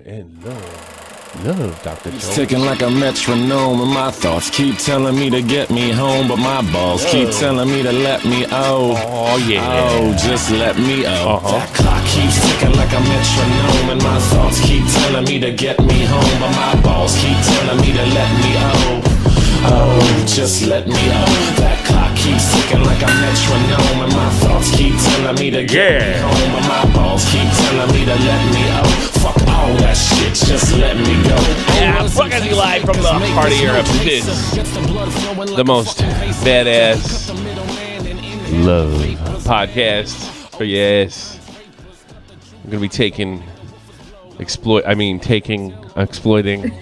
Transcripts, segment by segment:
and love, Dr. Jones. Ticking like a metronome, and my thoughts keep telling me to get me home, but my balls keep telling me to let me Oh yeah. Oh, just let me That clock keeps ticking like a metronome, and my thoughts keep telling me to get me home, but my balls keep telling me to let me Oh, just let me That clock keeps ticking like a metronome, and my thoughts keep telling me to get me home, but my balls keep telling me to let me Fuck all that shit, just let me go. Yeah, fucking live from the heart of Europe. This is the most badass love podcast for your ass. I'm gonna be exploiting.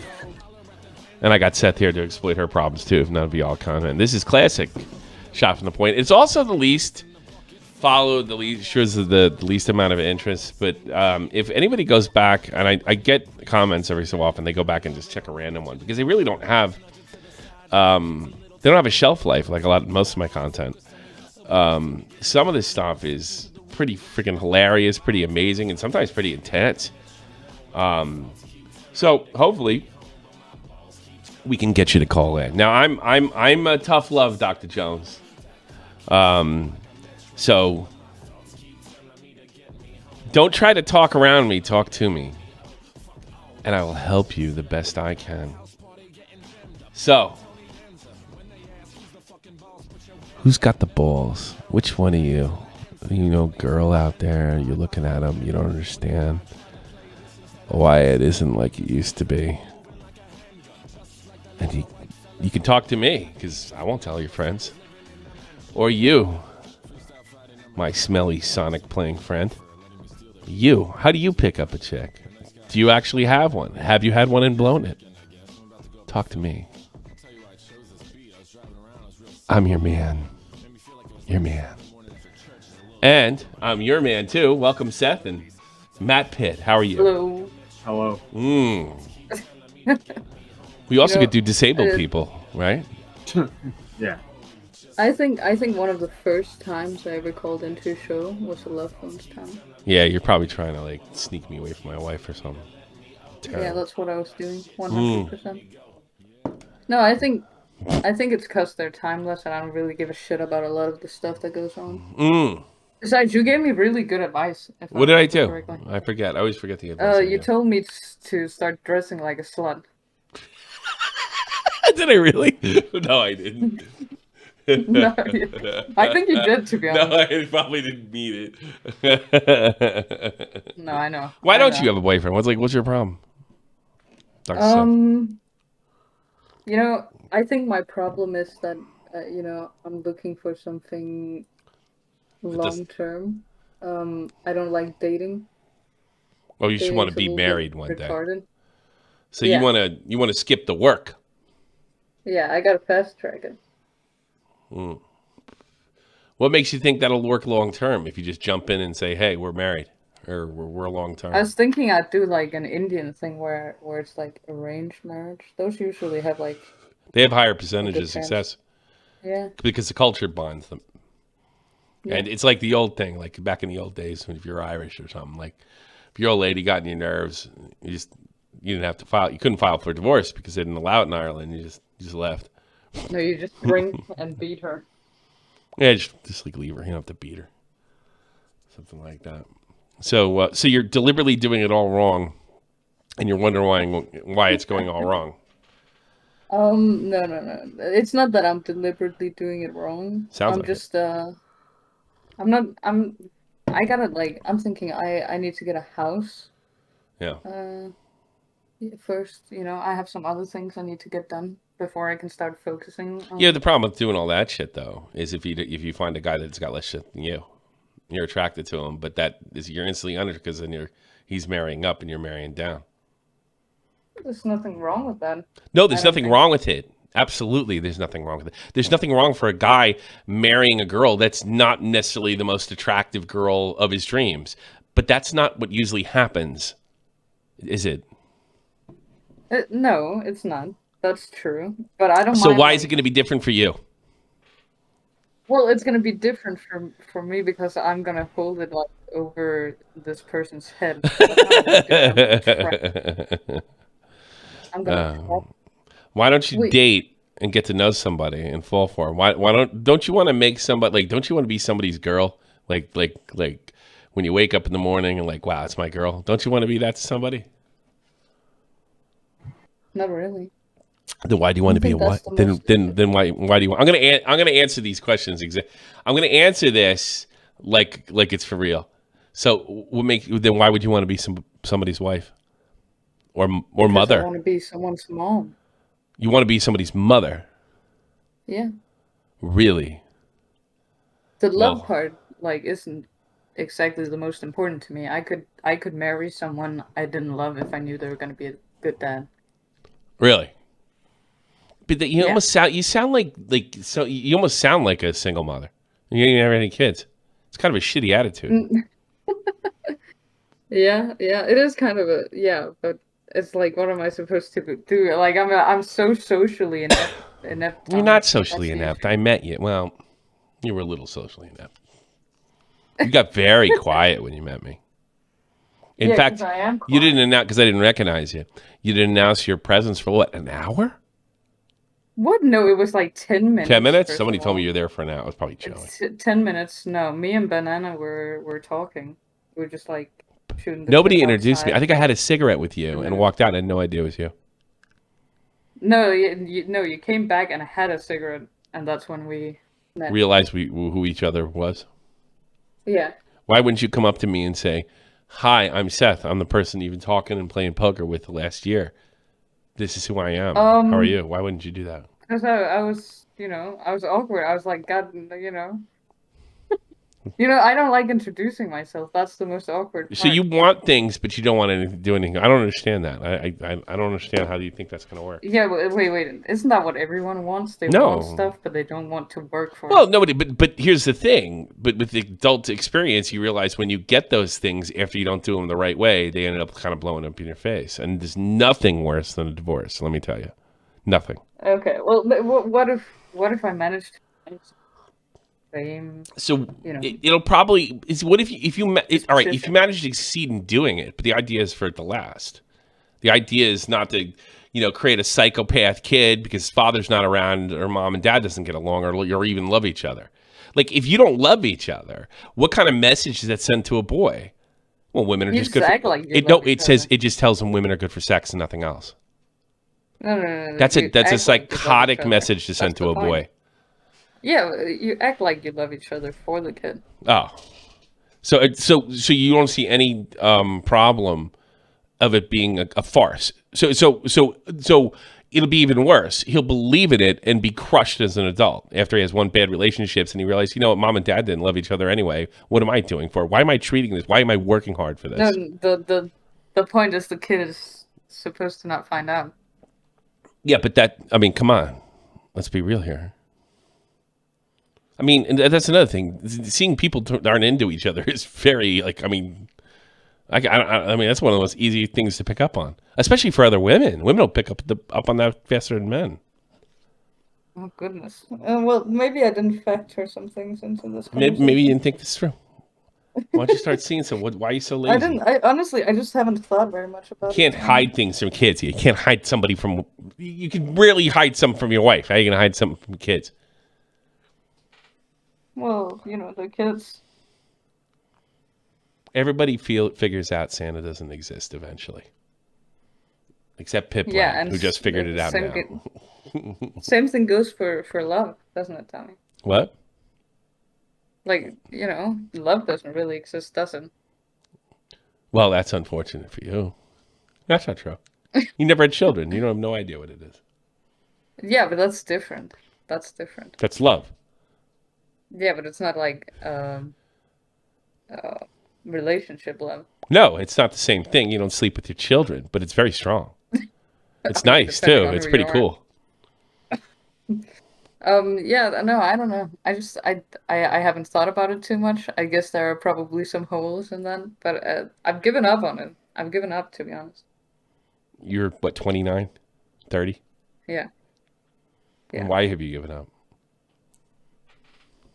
And I got Seth here to exploit her problems too, if not be all content. This is classic shot from the point. It's also the least followed, shows the least amount of interest. But if anybody goes back, and I get comments every so often, they go back and just check a random one because they really don't have a shelf life like most of my content. Some of this stuff is pretty freaking hilarious, pretty amazing, and sometimes pretty intense. So hopefully we can get you to call in. Now I'm a tough love, Dr. Jones. So don't try to talk around me, talk to me. And I will help you the best I can. So, who's got the balls? Which one of you? Girl out there, you're looking at them, you don't understand why it isn't like it used to be. And you can talk to me, because I won't tell your friends. Or you, my smelly Sonic playing friend. How do you pick up a chick? Do you actually have one? Have you had one and blown it? Talk to me. I'm your man. Your man. And I'm your man, too. Welcome, Seth and Matt Pitt. How are you? Hello. We also could do disabled people, right? Yeah. I think one of the first times I ever called into a show was a Love Phones time. Yeah, you're probably trying to sneak me away from my wife or something. Terrible. Yeah, that's what I was doing. 100%. No, I think it's because they're timeless and I don't really give a shit about a lot of the stuff that goes on. Besides, you gave me really good advice. What did I do? Correctly. I forget. I always forget the advice. You told me to start dressing like a slut. Did I really? No, I didn't. No, I think you did, to be honest. No, I probably didn't mean it. No, I know. Why don't you have a boyfriend? What's your problem? I think my problem is that I'm looking for something long term. I don't like dating. Oh, you should want to be married one retarded. Day. So you want to skip the work. Yeah, I gotta fast track it. What makes you think that'll work long term if you just jump in and say, "Hey, we're married," or "We're long term"? I was thinking I'd do like an Indian thing where it's like arranged marriage. Those usually have they have higher percentage of success. Yeah, because the culture binds them. Yeah. And it's like the old thing, like back in the old days, if you're Irish or something, like if your old lady got on your nerves, you didn't have to file. You couldn't file for divorce because they didn't allow it in Ireland. You just left. No, you just drink and beat her. Yeah, just leave her. You don't have to beat her. Something like that. So you're deliberately doing it all wrong, and you're wondering why it's going all wrong. No. It's not that I'm deliberately doing it wrong. I'm thinking I need to get a house. Yeah. First, I have some other things I need to get done before I can start focusing on... Yeah, the problem with doing all that shit, though, is if you find a guy that's got less shit than you're attracted to him, but you're instantly under because then he's marrying up and you're marrying down. There's nothing wrong with that. No, there's nothing wrong with it. Absolutely, there's nothing wrong with it. There's nothing wrong for a guy marrying a girl that's not necessarily the most attractive girl of his dreams. But that's not what usually happens, is it? No, it's not. That's true. But I don't So mind, why is it going to be different for you? Well, it's going to be different for me because I'm going to hold it like over this person's head. That's not what I'm gonna do. I'm gonna trap. Why don't you Wait, date and get to know somebody and fall for them? Why don't you want to make somebody like? Don't you want to be somebody's girl? Like when you wake up in the morning and like, wow, it's my girl. Don't you want to be that to somebody? not really. Then why do you I want to don't be a think that's what? the most. Then why do you want? I'm gonna answer these questions. I'm gonna answer this like it's for real. So then why would you want to be somebody's wife or Because I mother? want to be someone's mom. You want to be somebody's mother, Yeah. really? The love Well, part, like, isn't exactly the most important to me. I could marry someone I didn't love if I knew they were gonna be a good dad. really. But Yeah. you sound like so you almost sound like a single mother. You ain't never had any kids. It's kind of a shitty attitude. Mm, yeah, yeah. It is kind of a yeah, but it's like, what am I supposed to do? Like, I'm so socially inept, You're Tommy. not socially That's the inept. issue. I met you. Well, you were a little socially inept. You got very quiet when you met me. In Yeah, because fact, I am you didn't quiet. announce because I didn't recognize you. You didn't announce your presence for what, an hour? What? No, it was like 10 10 minutes, minutes? first of Somebody told me all. you were there for an hour. I was probably Joey. It's 10 minutes. No, me and Banana were talking. We were just like shooting the shit Nobody introduced me. I outside think I for had like a cigarette with you 10 and minutes. walked out and had no idea it was you. No, no, you came back and I had a cigarette, and that's when we met. Realized who each other was. Yeah. Why wouldn't you come up to me and say, "Hi, I'm Seth. I'm the person you've been talking and playing poker with the last year. This is who I am. How are Um, you?" Why wouldn't you do that? because I was, I was awkward. I was like, God, I don't like introducing myself. That's the most awkward So you part. want things, but you don't want to do anything. I don't understand that. I don't understand how do you think that's going to work. Yeah, wait. Isn't that what everyone wants? They want No. stuff, but they don't want to work for it. Well, nobody. But here's the thing. But with the adult experience, you realize when you get those things after you don't do them the right way, they end up kind of blowing up in your face. And there's nothing worse than a divorce. Let me tell you, nothing. Okay, well, what if I manage to find same, So you know, it'll probably is. What if you all right? If you specific. manage to succeed in doing it, but the idea is for it to last. The idea is not to, create a psychopath kid because his father's not around or mom and dad doesn't get along or even love each other. Like if you don't love each other, what kind of message does that send to a boy? Well, women are You just good just for act like you it. No, love each it says other. it just tells them women are good for sex and nothing else. No. That's You a act like you love each psychotic other. message to That's send the to a point. boy. Yeah, you act like you love each other for the kid. Oh, so you don't see any problem of it being a farce. So it'll be even worse. He'll believe in it and be crushed as an adult after he has one bad relationships and he realizes, you know what, mom and dad didn't love each other anyway. What am I doing for? Why am I treating this? Why am I working hard for No, this? the point is the kid is supposed to not find out. Yeah, but come on, let's be real here. I mean, and that's another thing. Seeing people aren't into each other is very I mean, that's one of the most easy things to pick up on, especially for other women. Women don't pick up on that faster than men. Oh goodness. Well, maybe I didn't factor some things into this Maybe you conversation. didn't think this through. Why don't you start seeing some? Why are you so I lazy? didn't. I honestly, I just haven't thought very much You about it, can't Tommy. hide things from kids. You can't hide somebody from. You can rarely hide something from your wife. How are you going to hide something from kids? Well, the kids. Everybody figures out Santa doesn't exist eventually, except Yeah, Pipland, and who just figured it out same now. same thing goes for love, doesn't it, Tommy? What? Like, love doesn't really exist, does it? Well, that's unfortunate for you. That's not true. You never had children. You don't have no idea what it is. Yeah, but that's different. That's different. That's love. Yeah, but it's not like relationship love. No, it's not the same thing. You don't sleep with your children, but it's very strong. It's I mean, nice depending too. on It's who you pretty are. cool. Yeah, no, I don't know. I haven't thought about it too much. I guess there are probably some holes in that, but I've given up on it. I've given up, to be honest. You're what, 29, 30? Yeah, And yeah. why have you given up?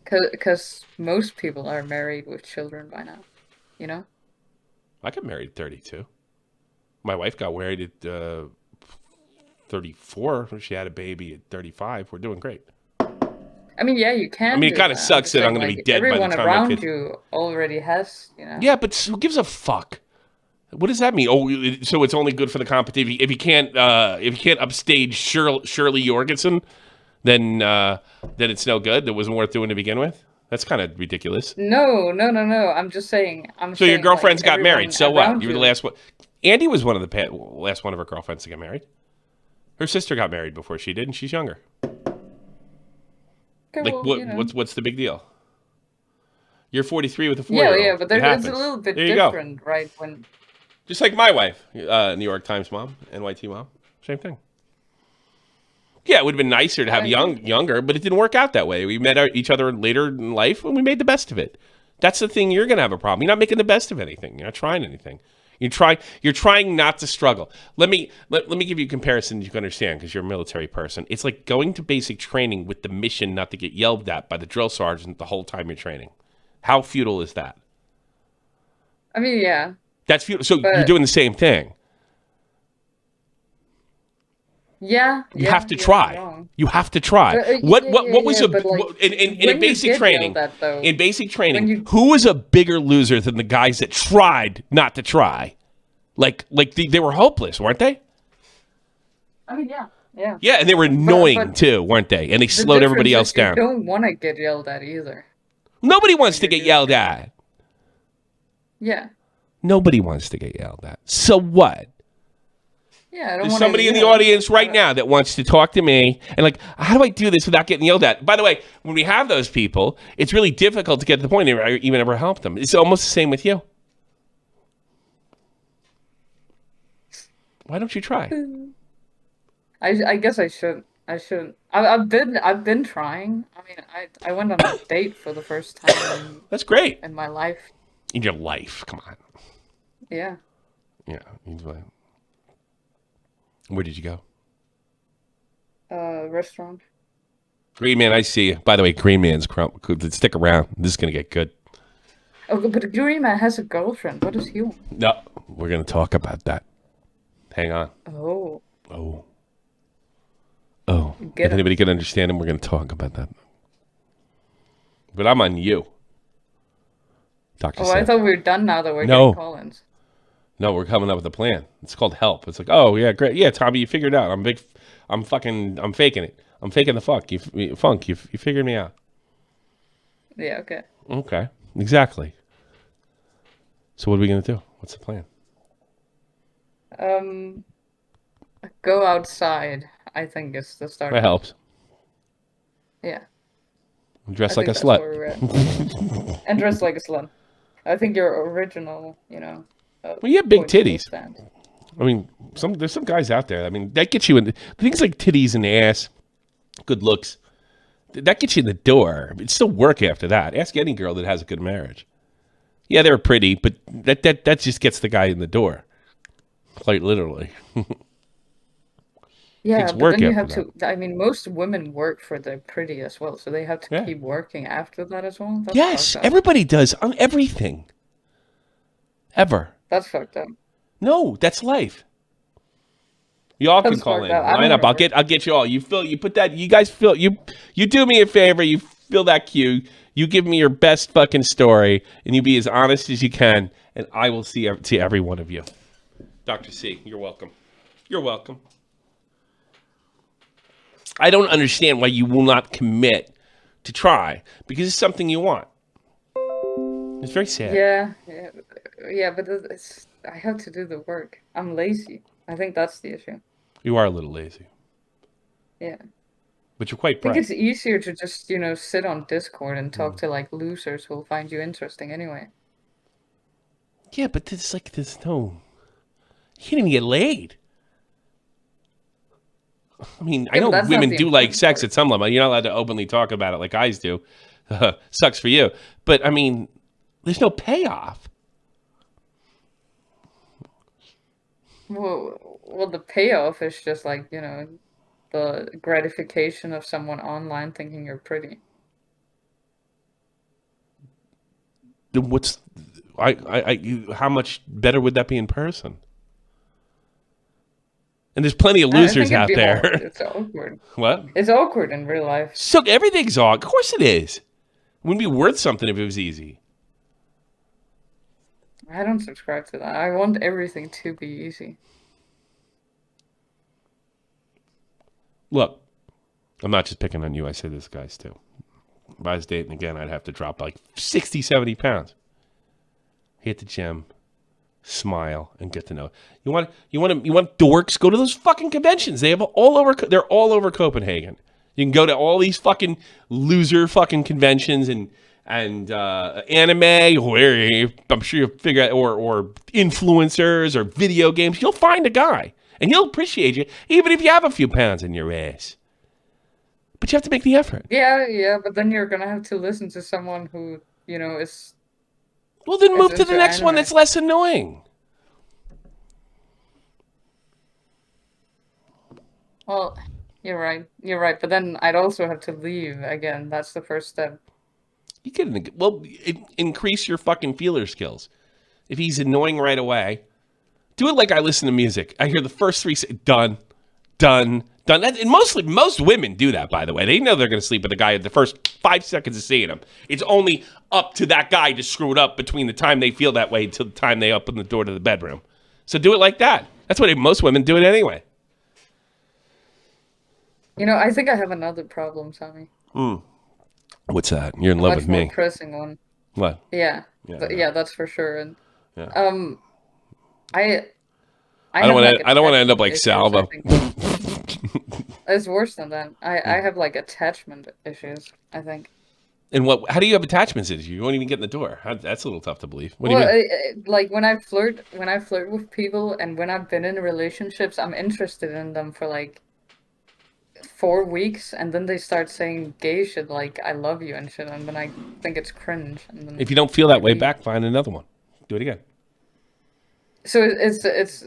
Because most people are married with children by now. you know? I got married at 32. My wife got married at 34. She had a baby at 35. We're doing great. I mean, yeah, you can. I mean, it do kind of that. sucks that I'm saying, going to be like, dead by the everyone time I around could. you already has, you know. Yeah, but who gives a fuck? What does that mean? Oh, so it's only good for the competition. If you can't upstage Shirley Jorgensen, then it's no good. That wasn't worth doing to begin with. That's kind of ridiculous. No. I'm just saying. So your girlfriends like, got married. So what? You were the you. last one. Andy was one of the last one of her girlfriends to get married. Her sister got married before she did, and she's younger. Okay, Like, well, what? you know. What's the big deal? You're 43 with a 4-year-old. Yeah, but it's a little bit different, right? When just like my wife, New York Times mom, NYT mom, same thing. Yeah, it would have been nicer to have younger, but it didn't work out that way. We met each other later in life, and we made the best of it. That's the thing. You're going to have a problem. You're not making the best of anything. You're not trying anything. You're trying not to struggle. Let me give you a comparison you can understand because you're a military person. It's like going to basic training with the mission not to get yelled at by the drill sergeant the whole time you're training. How futile is that? I mean, yeah. That's futile. So you're doing the same thing. Yeah. You have to try. You have to try. What was in basic training? In basic training, who was a bigger loser than the guys that tried not to try? Like they were hopeless, weren't they? I mean, yeah. Yeah. Yeah, and they were annoying too, weren't they? And they slowed everybody else down. You don't want to get yelled at either. Nobody wants to get yelled at. Yeah. Nobody wants to get yelled at. So what? Yeah, I don't There's somebody in the audience right now that wants to talk to me and like, how do I do this without getting yelled at? By the way, when we have those people, it's really difficult to get to the point where I even ever help them. It's almost the same with you. Why don't you try? I guess I should. I've been trying. I mean, I went on a date for the first time. That's great. In my life. In your life, come on. Yeah. Yeah. Where did you go? Restaurant. Green Man, I see you. By the way, Green Man's stick around. This is gonna get good. Oh, but Green Man has a girlfriend. What does he want? No, we're gonna talk about that. Hang on. Oh. If anybody can understand him, we're gonna talk about that. But I'm on you, Dr. Oh, I thought we were done now that we're getting call-ins. No, we're coming up with a plan. It's called help. It's like, oh yeah, great, yeah, Tommy, you figured it out. I'm faking it. I'm faking the fuck. You figured me out. Yeah. Okay. Okay. Exactly. So what are we gonna do? What's the plan? Go outside. I think is the start. That helps. Yeah. Dress like a slut. And dress like a slut. I think your original, well, you have big titties. I mean, there's some guys out there. I mean, that gets you in things like titties and ass, good looks. That gets you in the door. It's still work after that. Ask any girl that has a good marriage. Yeah, they're pretty, but that just gets the guy in the door, quite literally. Yeah, but then you have to. I mean, most women work for their pretty as well, so they have to keep working after that as well. That's yes, everybody does on everything. Ever. That's fucked up. No, that's life. Y'all can call in. Line up. I'll get you all. You put that. You guys fill. You do me a favor. You fill that queue. You give me your best fucking story, and you be as honest as you can, and I will see every one of you. Dr. C, you're welcome. You're welcome. I don't understand why you will not commit to try because it's something you want. It's very sad. Yeah, but I have to do the work. I'm lazy. I think that's the issue. You are a little lazy. Yeah. But you're quite bright. I think it's easier to just, sit on Discord and talk to like losers who'll find you interesting anyway. Yeah, but there's no... You can't even get laid. I mean, I know women do like sex at some level. You're not allowed to openly talk about it like guys do. Sucks for you. But, I mean, there's no payoff. Well, the payoff is just like, the gratification of someone online thinking you're pretty. What's how much better would that be in person? And there's plenty of losers out there. It's awkward. What? It's awkward in real life. So everything's awkward. Of course it is. It wouldn't be worth something if it was easy. I don't subscribe to that. I want everything to be easy. Look, I'm not just picking on you. I say this guys too. If I was dating again, I'd have to drop like 60, 70 pounds. Hit the gym, smile, and get to know. You want dorks? Go to those fucking conventions. They have all over. They're all over Copenhagen. You can go to all these fucking loser fucking conventions and anime, where I'm sure you'll figure out, or influencers or video games. You'll find a guy, and he'll appreciate you, even if you have a few pounds in your ass. But you have to make the effort. Yeah, but then you're gonna have to listen to someone who, is... Well, then move to the next one that's less annoying. Well, you're right, but then I'd also have to leave again. That's the first step. You could, increase your fucking feeler skills. If he's annoying right away, do it like I listen to music. I hear the first three say, done. And most women do that, by the way. They know they're going to sleep with a guy at the first 5 seconds of seeing him. It's only up to that guy to screw it up between the time they feel that way until the time they open the door to the bedroom. So do it like that. That's what most women do it anyway. I think I have another problem, Tommy. What's that? You're in love with me. Much more pressing one. What? Yeah, that's for sure. And yeah. I don't want to end up like Salvo. It's worse than that. I have like attachment issues, I think. And how do you have attachments issues? You won't even get in the door. That's a little tough to believe. What do you mean? Like when I flirt with people, and when I've been in relationships, I'm interested in them for like 4 weeks, and then they start saying gay shit like "I love you" and shit, and then I think it's cringe. And then if you don't feel that way back, find another one. Do it again. So it's.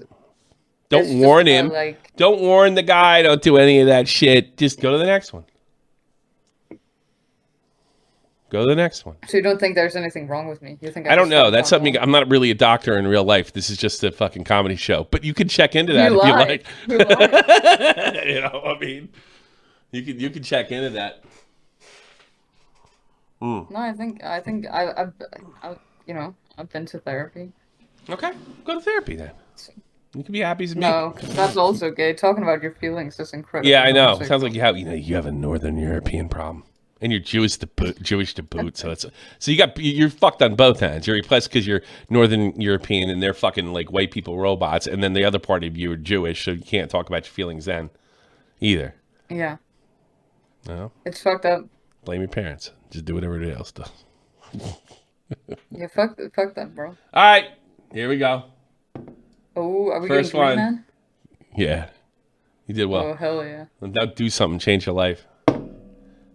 Don't warn him. Don't warn the guy. Don't do any of that shit. Just go to the next one. Go to the next one. So you don't think there's anything wrong with me? You think I don't know. That's something. I'm not really a doctor in real life. This is just a fucking comedy show. But you can check into that if you like. I mean, you can check into that. No, I think I've been to therapy. Okay, go to therapy then. You can be happy as me. No, that's also gay. Talking about your feelings is incredible. Yeah, I know. Sounds like you have a Northern European problem, and you're Jewish to boot. So you're fucked on both ends. You're repressed because you're Northern European, and they're fucking like white people robots, and then the other part of you are Jewish, so you can't talk about your feelings then, either. Yeah. No. It's fucked up. Blame your parents. Just do what everybody else does. Yeah, fuck that, bro. All right, here we go. Oh, are we First getting one? Man? Yeah, you did well. Oh, hell yeah. Now do something, change your life.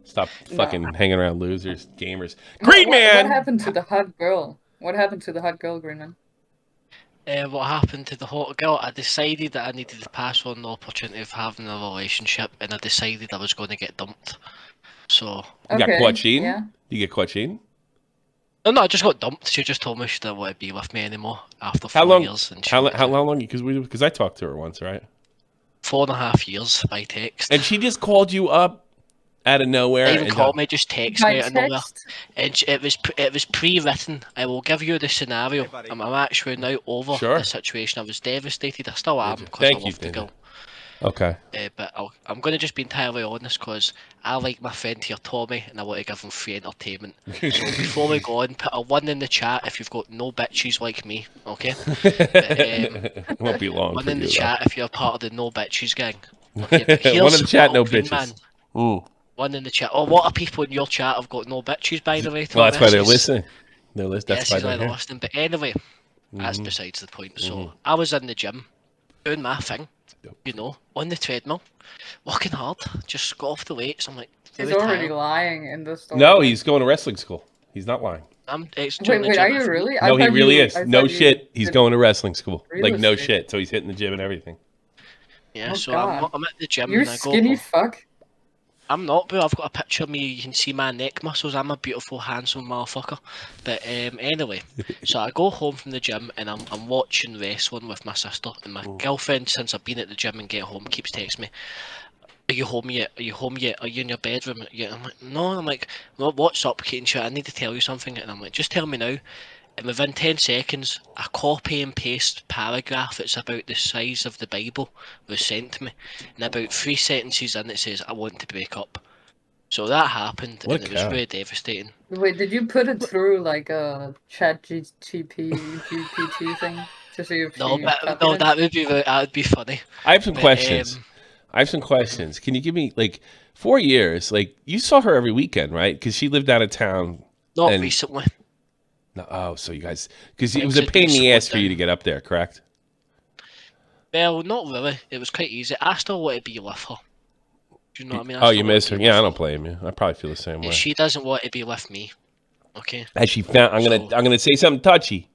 Stop fucking hanging around losers, gamers. Green Man! What happened to the hot girl? What happened to the hot girl, Green Man? What happened to the hot girl? I decided that I needed to pass on the opportunity of having a relationship, and I decided I was going to get dumped. So you got caught cheating? Yeah. You get caught cheating? No, I just got dumped. She just told me she didn't want to be with me anymore after 4 years. And how long? Because I talked to her once, right? 4.5 years by text. And she just called you up out of nowhere. Not even called me, just text me out of nowhere. And it was pre-written. I will give you the scenario. I'm actually now over the situation. I was devastated. I still am because I love the girl. Okay. But I'm going to just be entirely honest because I like my friend here, Tommy, and I want to give him free entertainment. So before we go on, put a 1 in the chat if you've got no bitches like me, okay? But, it won't be long. 1 in the chat if you're part of the no bitches gang. Okay, 1 in the chat, no bitches. Ooh. 1 in the chat. Oh, what are people in your chat have got no bitches, by the way? Well, that's why they're listening. That's why they're listening. But anyway, that's besides the point. So I was in the gym doing my thing. On the treadmill, working hard, just got off the weights. I'm like, he's already lying in this story. No, he's going to wrestling school. He's not lying. Wait, are you really? No, he really is. No shit. He's going to wrestling school. Like, no shit. So he's hitting the gym and everything. Yeah, so I'm at the gym. You and I skinny fuck. I'm not, bro. I've got a picture of me. You can see my neck muscles. I'm a beautiful, handsome motherfucker. But anyway, so I go home from the gym and I'm watching wrestling with my sister. And my girlfriend, since I've been at the gym and get home, keeps texting me, "Are you home yet? Are you home yet? Are you in your bedroom yet?" I'm like, "No." I'm like, "What's up, Kate and shit? I need to tell you something." And I'm like, "Just tell me now." And within 10 seconds, a copy and paste paragraph that's about the size of the Bible was sent to me. And about 3 sentences in, it says, "I want to break up." So that happened, What and a it was cow. really devastating. Wait, did you put it through like a chat GPT thing to see if No, she but copied no, it? that would be funny. I have some But questions. Can you give me like 4 years? Like you saw her every weekend, right? Because she lived out of town. not And recently. no, oh, so you guys, because it was Things a had pain been in the slowed ass for you down. to get up there, correct? Well, not really. It was quite easy. I still want to be with her. Do you know what I mean? I Oh, still you want miss to her? be Yeah, with I her. don't blame you. I probably feel the same Yeah, way. she doesn't want to be with me. Okay. Has she found? I'm So gonna say something touchy.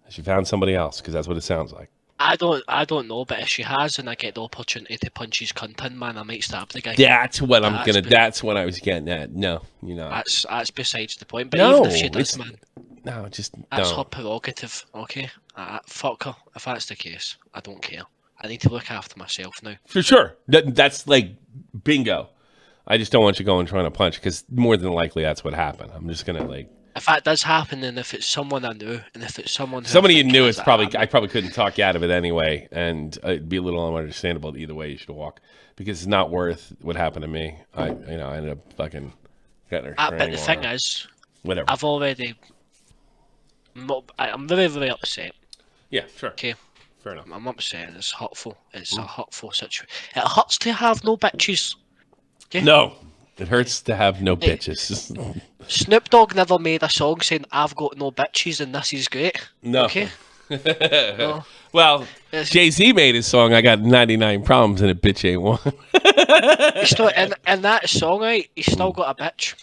Has she found somebody else? Because that's what it sounds like. I don't know, but if she has and I get the opportunity to punch his cunt in, man, I might stab the guy. That's what But I'm gonna. That's what I was getting at. No, you know. that's besides the point. But even No, if she does, it's man, no. Just that's her don't. prerogative. Okay. Fuck her. If that's the case, I don't care. I need to look after myself now. For sure. That's like bingo. I just don't want you going trying to punch because more than likely that's what happened. I'm just gonna like If that does happen, and if it's someone I knew, and if it's someone who somebody I you think knew. has, It's probably I probably couldn't talk you out of it anyway, and it'd be a little ununderstandable either way you should walk because it's not worth what happened to me. I ended up fucking getting her but the strangled. thing is, Whatever. I've already. I'm very, very upset. Yeah, sure. Okay, Fair enough. I'm upset. It's hurtful. It's a hurtful situation. It hurts to have no bitches. Okay? No, it hurts to have no Hey. bitches. Snoop Dogg never made a song saying "I've got no bitches" and this is great. No. Okay. No. Well, It's- Jay-Z made his song. I got 99 problems and a bitch ain't one. He's still in that song, right? He's still got a bitch.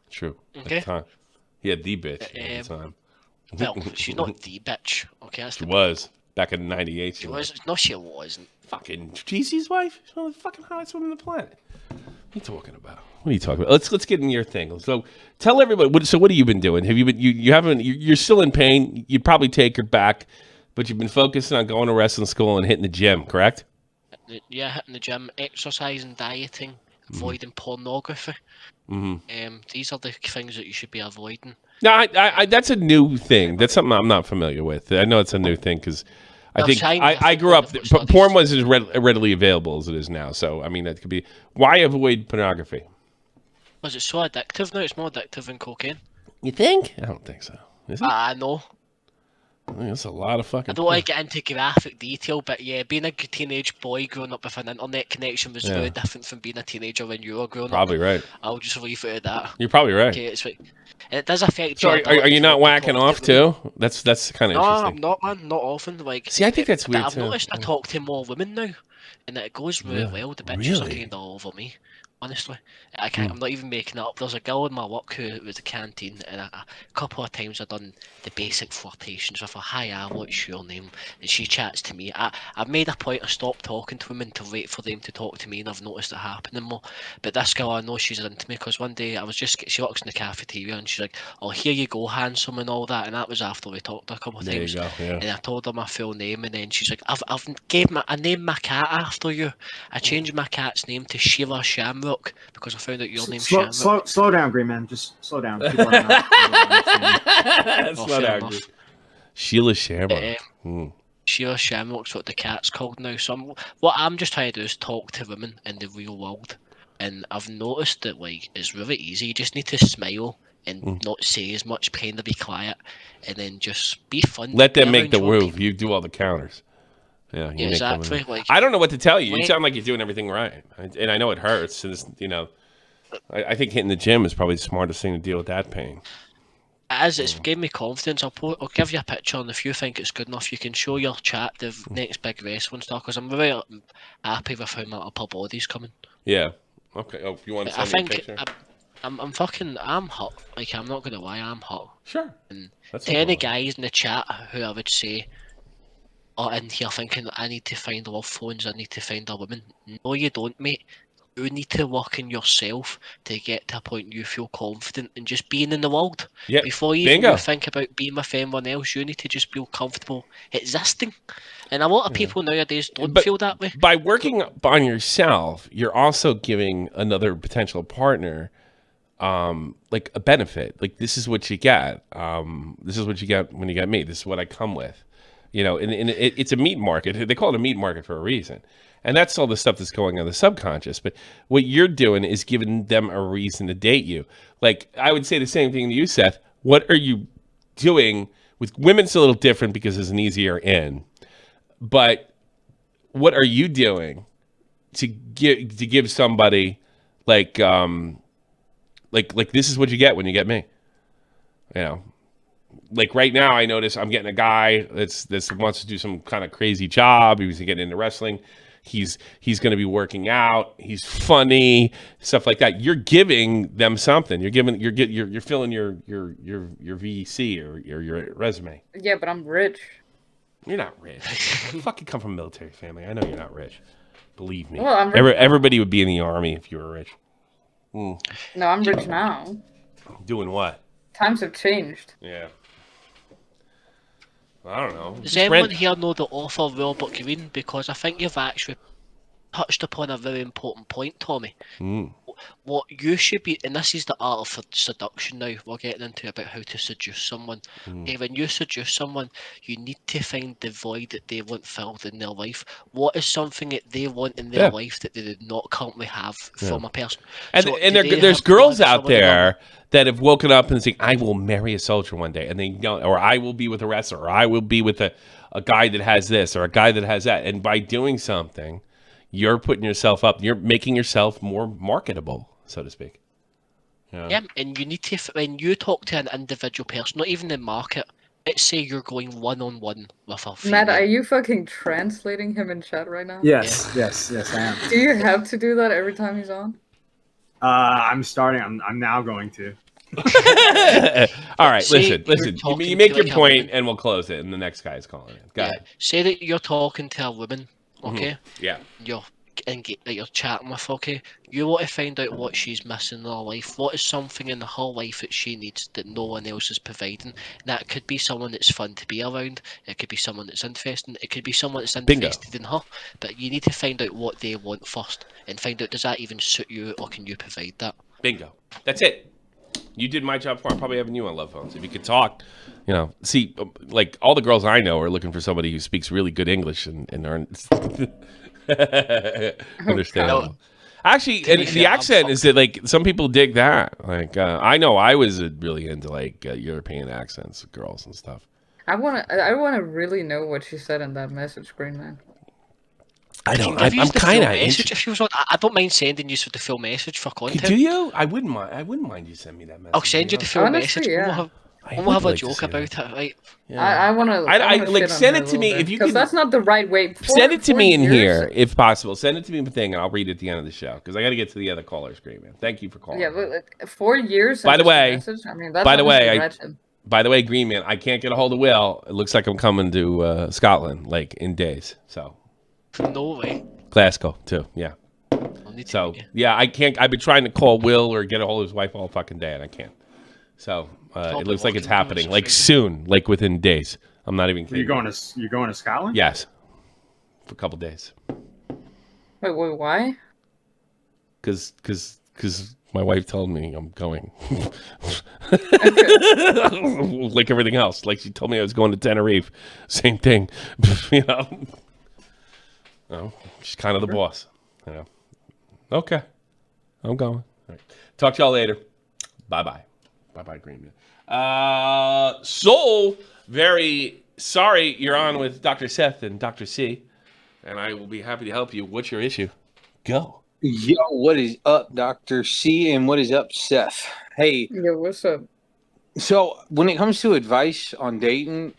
True. At Okay. the time. He had the bitch at the time. Well, she's not the bitch. Okay, that's She the was. Back in 98. She was. No, she wasn't. Fucking Jeezy's wife? She's one of the fucking hottest women on the planet. What are you talking about? What are you talking about? Let's get in your thing. So tell everybody. What have you been doing? Have you been? You haven't. You're still in pain. You'd probably take her back, but you've been focusing on going to wrestling school and hitting the gym. Correct? Yeah, hitting the gym, exercising, dieting, avoiding pornography. These are the things that you should be avoiding. No, I that's a new thing. That's something I'm not familiar with. I know it's a new thing because I think I grew up. Porn wasn't as readily available as it is now. So I mean, that could be why avoid pornography. Was it so addictive now? It's more addictive than cocaine. You think? I don't think so. Is it? I know. I mean, that's a lot of fucking. I don't want to get into graphic detail, but yeah, being a teenage boy growing up with an internet connection was very different from being a teenager when you were growing Probably up. right. I'll just leave it at that. You're probably right. Okay, it's like, and it does affect. So are you not whacking off too? That's kind of No, interesting. I'm not, man. Not often. Like, See, I think that's weird I've too. noticed I talk to more women now, and it goes really well. The bitches are kind of over me. Honestly, I can't. I'm not even making it up. There's a girl in my work who was a canteen, and a couple of times I've done the basic flirtations with her. Hi, what's your name? And she chats to me. I've made a point of stop talking to women to wait for them to talk to me, and I've noticed it happening more. But this girl, I know she's into me because one day she works in the cafeteria, and she's like, "Oh, here you go, handsome," and all that. And that was after we talked a couple of There you times. go, yeah. And I told her my full name, and then she's like, I named my cat after you. I changed my cat's name to Sheila Shamrock because I found out your name's Shamrock. Slow down, Green Man. Just slow down. People are not That's Oh, not fair accurate. enough. Sheila Shamrock. Sheila Shamrock's what the cat's called now. So what I'm just trying to do is talk to women in the real world, and I've noticed that like it's really easy. You just need to smile and not say as much, kind of be quiet, and then just be fun. Let them Be make the around your move. people. You do all the counters. Yeah, you make them- Exactly. Like I don't know what to tell you. You Wait. sound like you're doing everything right, and I know it hurts. And it's, I think hitting the gym is probably the smartest thing to deal with that pain. it's gave me confidence. I'll give you a picture, and if you think it's good enough, you can show your chat the next big wrestling star. Because I'm very happy with how my upper body's coming. Yeah. Okay. Oh, you want to I send me a think picture? I'm hot. Like I'm not gonna lie, I'm hot. Sure. And That's to no any problem. guys in the chat who I would say are in here thinking I need to find love phones, I need to find a woman. No, you don't, mate. you need to work in yourself to get to a point you feel confident in just being in the world. Yep. Before even Bingo. you think about being with anyone else, you need to just feel comfortable existing. And a lot of people nowadays don't feel that way. By working on yourself, you're also giving another potential partner like a benefit. Like, this is what you get. This is what you get when you get me. This is what I come with. You know, and it's a meat market. They call it a meat market for a reason. And that's all the stuff that's going on the subconscious. But what you're doing is giving them a reason to date you. Like, I would say the same thing to you, Seth. What are you doing with women? It's a little different because it's an easier in. But what are you doing to give somebody like this is what you get when you get me? You know, like right now, I notice I'm getting a guy that's wants to do some kind of crazy job. He was getting into wrestling. He's going to be working out. He's funny, stuff like that. You're giving them something. You're filling your VC or your resume. Yeah, but I'm rich. You're not rich. You fucking come from a military family. I know you're not rich. Believe me. Well, I'm rich. Everybody would be in the army if you were rich. No, I'm rich now. Doing what? Times have changed. Yeah. I don't know. Does anyone here know the author Robert Greene? Because I think you've actually touched upon a very important point, Tommy. What you should be, and this is the art of seduction now, we're getting into about how to seduce someone. Okay, when you seduce someone, you need to find the void that they want filled in their life. What is something that they want in their life that they did not currently have from a person? And, So and do they there's have girls someone out in their there that have woken up and think, I will marry a soldier one day. And they don't, or I will be with a wrestler, or I will be with a guy that has this, or a guy that has that. And by doing something, you're putting yourself up, you're making yourself more marketable, so to speak. Yeah, and you need to, when you talk to an individual person, not even the market, let's say you're going one-on-one with a female. Matt, are you fucking translating him in chat right now? Yes, I am. Do you have to do that every time he's on? I'm starting. I'm now going to. All right, Say listen. you're You make your talking to a point, woman. and we'll close it, and the next guy's calling in. Go ahead. Say that you're talking to a woman, okay? Yeah. You're chatting with, okay? You want to find out what she's missing in her life. What is something in her life that she needs that no one else is providing? And that could be someone that's fun to be around. It could be someone that's interesting. It could be someone that's interested in her. But you need to find out what they want first and find out, does that even suit you, or can you provide that? Bingo. That's it. You did my job for. I'm probably having you on love phones. If you could talk, see, like all the girls I know are looking for somebody who speaks really good English and are understandable. Actually, and the accent is that, like, some people dig that. Like, I know I was really into like European accents, girls and stuff. I wanna really know what she said in that message, Green Man. I don't. I've I'm used the kind full of. message if she was on. I don't mind sending you the full message for content. Do you? I wouldn't mind. I wouldn't mind you send me that message. I'll send you the full Honestly, message. yeah. We'll have a joke about it, right? Yeah. I wanna like, shit on send her it a to me little if bit, you 'cause can. that's not the right way. Send it to me in years- here if possible. Send it to me in the thing, and I'll read it at the end of the show because I got to get to the other callers. Great, man. Thank you for calling. Yeah, but like, 4 years. By the since way- message, I mean, that's by the way, wretched. By the way, Green Man, I can't get a hold of Will. It looks like I'm coming to Scotland, like in days. So No way. Glasgow too. Yeah. I'll need to So meet you. yeah, I can't. I've been trying to call Will or get a hold of his wife all fucking day, and I can't. So it Probably looks like it's working happening, towards like it. soon, like within days. I'm not even kidding. You're going to Scotland? Yes, for a couple days. Wait, why? Because my wife told me I'm going. Like everything else. Like she told me I was going to Tenerife. Same thing. She's kind of the boss. Okay. I'm going. All right. Talk to y'all later. Bye-bye. Bye-bye, Green Man. Soul, very sorry you're on with Dr. Seth and Dr. C, and I will be happy to help you. What's your issue? Go. Yo, what is up, Dr. C, and what is up, Seth? Hey, Yo, what's up? so when it comes to advice on dating,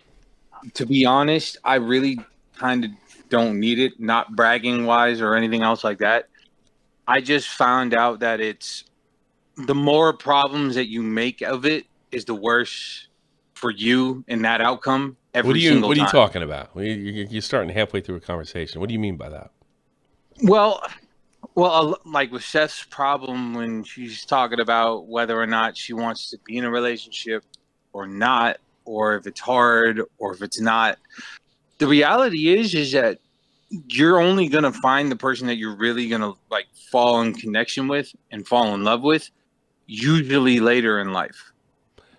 to be honest, I really kind of don't need it, not bragging wise or anything else like that. I just found out that it's the more problems that you make of it is the worse for you in that outcome every single What are you time. talking about? You're starting halfway through a conversation. What do you mean by that? Well, Well, like with Seth's problem when she's talking about whether or not she wants to be in a relationship or not, or if it's hard or if it's not. The reality is that you're only gonna find the person that you're really gonna like fall in connection with and fall in love with, usually later in life.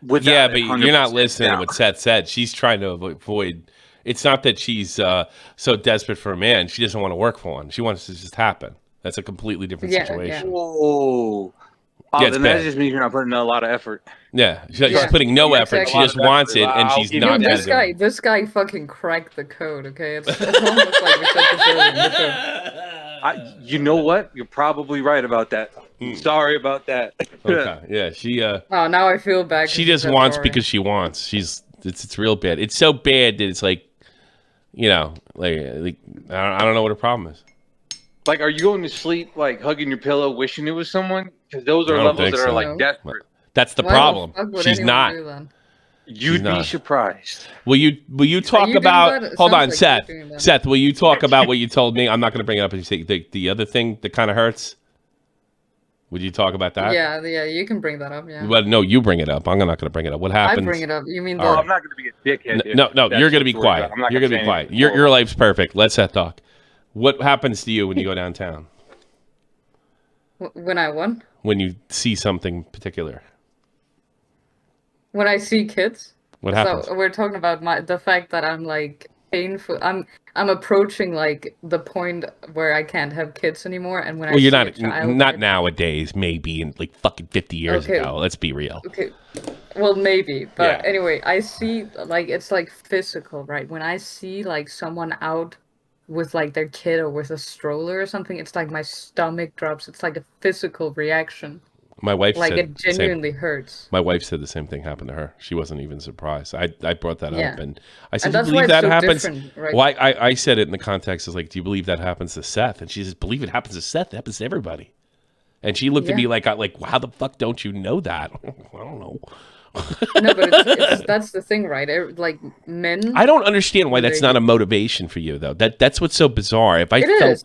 Yeah, but you're not 100% listening to down. what Seth said. She's trying to avoid. It's not that she's so desperate for a man. She doesn't want to work for one. She wants it to just happen. That's a completely different Yeah, situation. Whoa. Yeah, it's then that bad. just means you're not putting in a lot of effort. Yeah, she's Yeah. putting no Yeah, effort. exactly. She just wants it, and she's I'll not. give you gonna do it. This guy fucking cracked the code. Okay, it's almost like we said this earlier in the show. You know what? You're probably right about that. Sorry about that. Okay, yeah, she. Oh, now I feel bad. She just wants because she wants. It's real bad. It's so bad that it's like, like I don't know what her problem is. Like, are you going to sleep like hugging your pillow, wishing it was someone? Because those are I don't levels think that are so. like desperate. That's the Why the problem. fuck would She's anyone not. do that? You'd be not. surprised. Will you talk you doing about? that? It Hold sounds on, like Seth. you're doing that. Seth, will you talk about what you told me? I'm not going to bring it up. And say the other thing that kind of hurts. Would you talk about that? Yeah, you can bring that up. Yeah, Well, no, you bring it up. I'm not going to bring it up. What I happens? bring it up. You mean All Oh, right. I'm not going to be a dickhead. if No, that's you're going to be what we're quiet. about. I'm not You're going to say be quiet. anything. Your life's perfect. Let Seth talk. What happens to you when you go downtown? when I won? When you see something particular? When I see kids? What happens? So we're talking about the fact that I'm like painful. I'm approaching like the point where I can't have kids anymore, and when Well, I you're see not a child, not nowadays. Maybe in like fucking 50 years Okay. ago. Let's be real. Okay, well maybe, but Yeah. anyway, I see like it's like physical, right? When I see like someone out with like their kid or with a stroller or something, it's like my stomach drops. It's like a physical reaction. My wife Like said it the same. genuinely hurts. My wife said the same thing happened to her. She wasn't even surprised. I brought that Yeah. up, and I said, And "Do you that's why believe it's that so happens?" different, right? Well, I said it in the context of like, "Do you believe that happens to Seth?" And she says, "Believe it happens to Seth. It happens to everybody." And she looked at Yeah. me like, "How the fuck don't you know that?" I don't know. No, but that's the thing, right? Like men. I don't understand why that's They- not a motivation for you, though. That's what's so bizarre. If I It felt, is.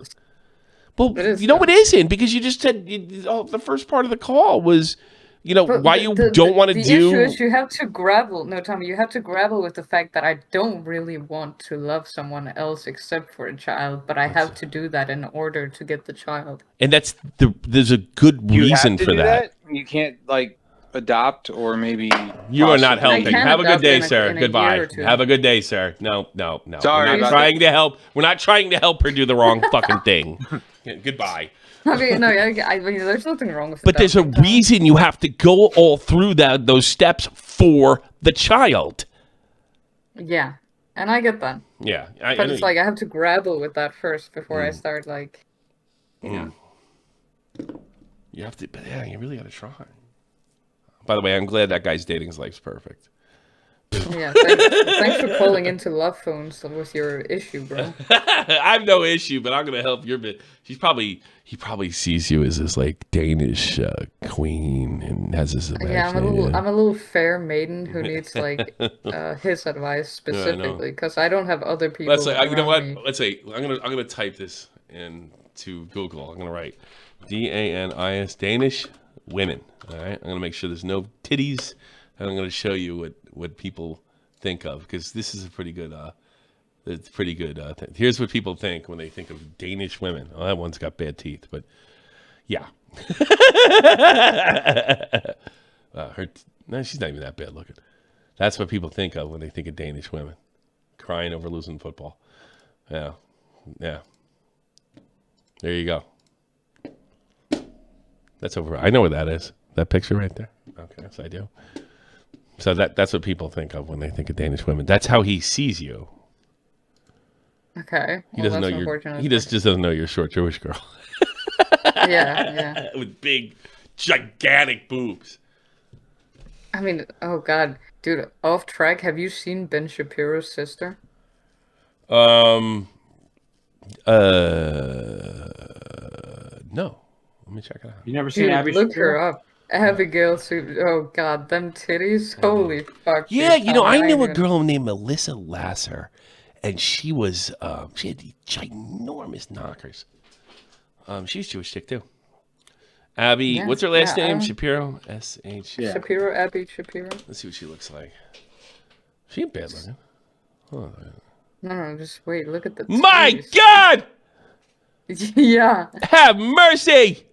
well, It is, you know, though. it isn't because you just said the first part of the call was, But why you don't want to the do. issue is you have to grapple. No, Tommy, you have to grapple with the fact that I don't really want to love someone else except for a child, but I have to do that in order to get the child. And there's a good You reason have to for do that. You can't like adopt or maybe. You are not possibly- helping. can Have a good adopt day, in a- sir. in a year Goodbye. or two. Have a good day, sir. No. Sorry We're not about trying to help. We're not trying to help her do the wrong fucking thing. Yeah, goodbye. I mean, no, I mean, there's nothing wrong with But there's a adopting, Tommy. reason you have to go all through those steps for the child. Yeah, and I get that, Yeah. but it's like I have to grapple with that first before I start like. you have to, but yeah, you really got to try. By the way, I'm glad that guy's dating. His life's perfect. Yeah, thanks for calling into love phones with your issue, bro. I have no issue, but I'm gonna help your bit. He probably sees you as this like Danish queen and has this Yeah, I'm a little fair maiden who needs like his advice specifically because I don't have other people. Let's say, you know what? around me. Let's say I'm gonna type this into Google. I'm gonna write DANIS Danish women. All right. I'm gonna make sure there's no titties, and I'm gonna show you what people think of because this is a pretty good. It's pretty good. Here's what people think when they think of Danish women. Oh, that one's got bad teeth, but yeah. No, she's not even that bad looking. That's what people think of when they think of Danish women. Crying over losing football. Yeah. There you go. That's over. I know where that is. That picture right there. Okay, yes, I do. So that's what people think of when they think of Danish women. That's how he sees you. Okay. He well, doesn't know that's you're. unfortunate. He just doesn't know you're a short Jewish girl Yeah. with big, gigantic boobs. I mean, oh god, dude, off track. Have you seen Ben Shapiro's sister? No. Let me check it out. You never seen Dude, Abby look Shapiro? her up. Abigail, oh god, them titties. Holy fuck. Yeah, dude, you know, I ain't knew a even- girl named Melissa Lasser, and she was she had these ginormous knockers. She's Jewish chick too. Abby, Yeah, what's her last yeah, name? Shapiro? S-H. Yeah. Shapiro, Abby Shapiro. Let's see what she looks like. She ain't bad looking. Oh, No, just wait. Look at the. my titties. God! Yeah. Have mercy!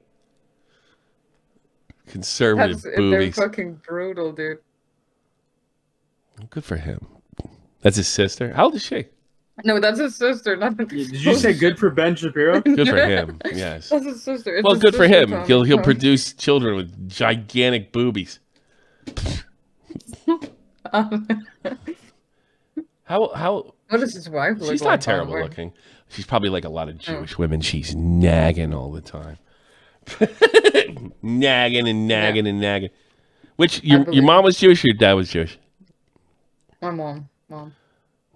Conservative They're boobies. fucking brutal, dude. Good for him. That's his sister. How old is she? No, that's his sister. Not. Did you say good for Ben Shapiro? Good for him. Yes. That's his sister. It's Well, his good for sister, him. Tom. He'll No. produce children with gigantic boobies. How? What does his wife look She's like? not terrible Tom? looking. She's probably like a lot of Jewish women. She's nagging all the time. Nagging and nagging and nagging. Which your mom was Jewish or your dad was Jewish? My mom.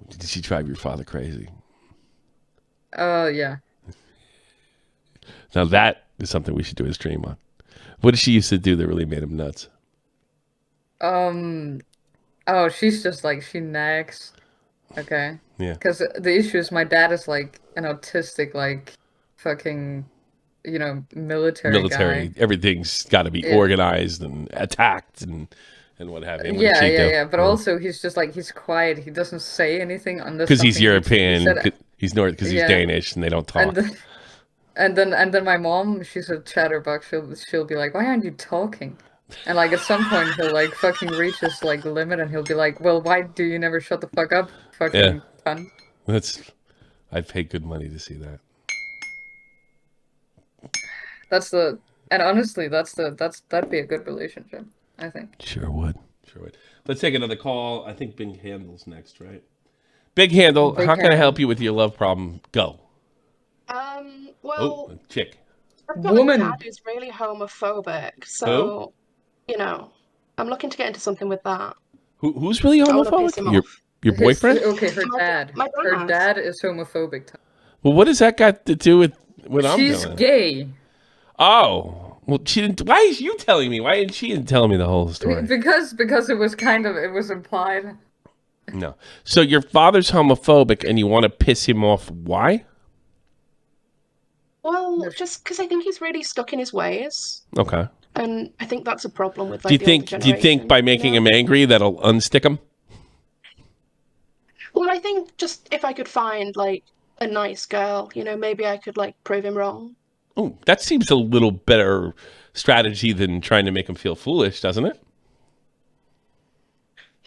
Did she drive your father crazy? Yeah. Now that is something we should do a stream on. What did she used to do that really made him nuts? Oh, she's just like, she nags. Okay. Yeah. Because the issue is my dad is like an autistic, like, fucking, military guy. Everything's got to be organized and attacked and what have you. Yeah. But also, he's just like, he's quiet. He doesn't say anything unless because he's something needs to be European. said. He's North because he's Yeah. Danish and they don't talk. And then my mom, she's a chatterbox. She'll be like, "Why aren't you talking?" And like at some point he'll like fucking reach his like limit, and he'll be like, "Well, why do you never shut the fuck up, fucking cunt?" I'd pay good money to see that. And honestly, that'd be a good relationship, I think. Sure would. Let's take another call. I think Big Handle's next, right? Big Handle, how can I help you with your love problem? Go. Well, chick. I've got a dad who's really homophobic, so I'm looking to get into something with that. Who's really I wanna piss homophobic? him off. Your boyfriend? Her dad. My Her dad. dad is homophobic. Well, what does that got to do with what I'm doing? She's gay. Oh, well, she didn't. Why is you telling me? Why didn't she tell me the whole story? Because it was implied. No. So your father's homophobic, and you want to piss him off? Why? Well, just because I think he's really stuck in his ways, Okay. and I think that's a problem with. Do you think by making him angry that'll unstick him? Well, I think just if I could find like a nice girl, maybe I could like prove him wrong. Oh, that seems a little better strategy than trying to make him feel foolish, doesn't it?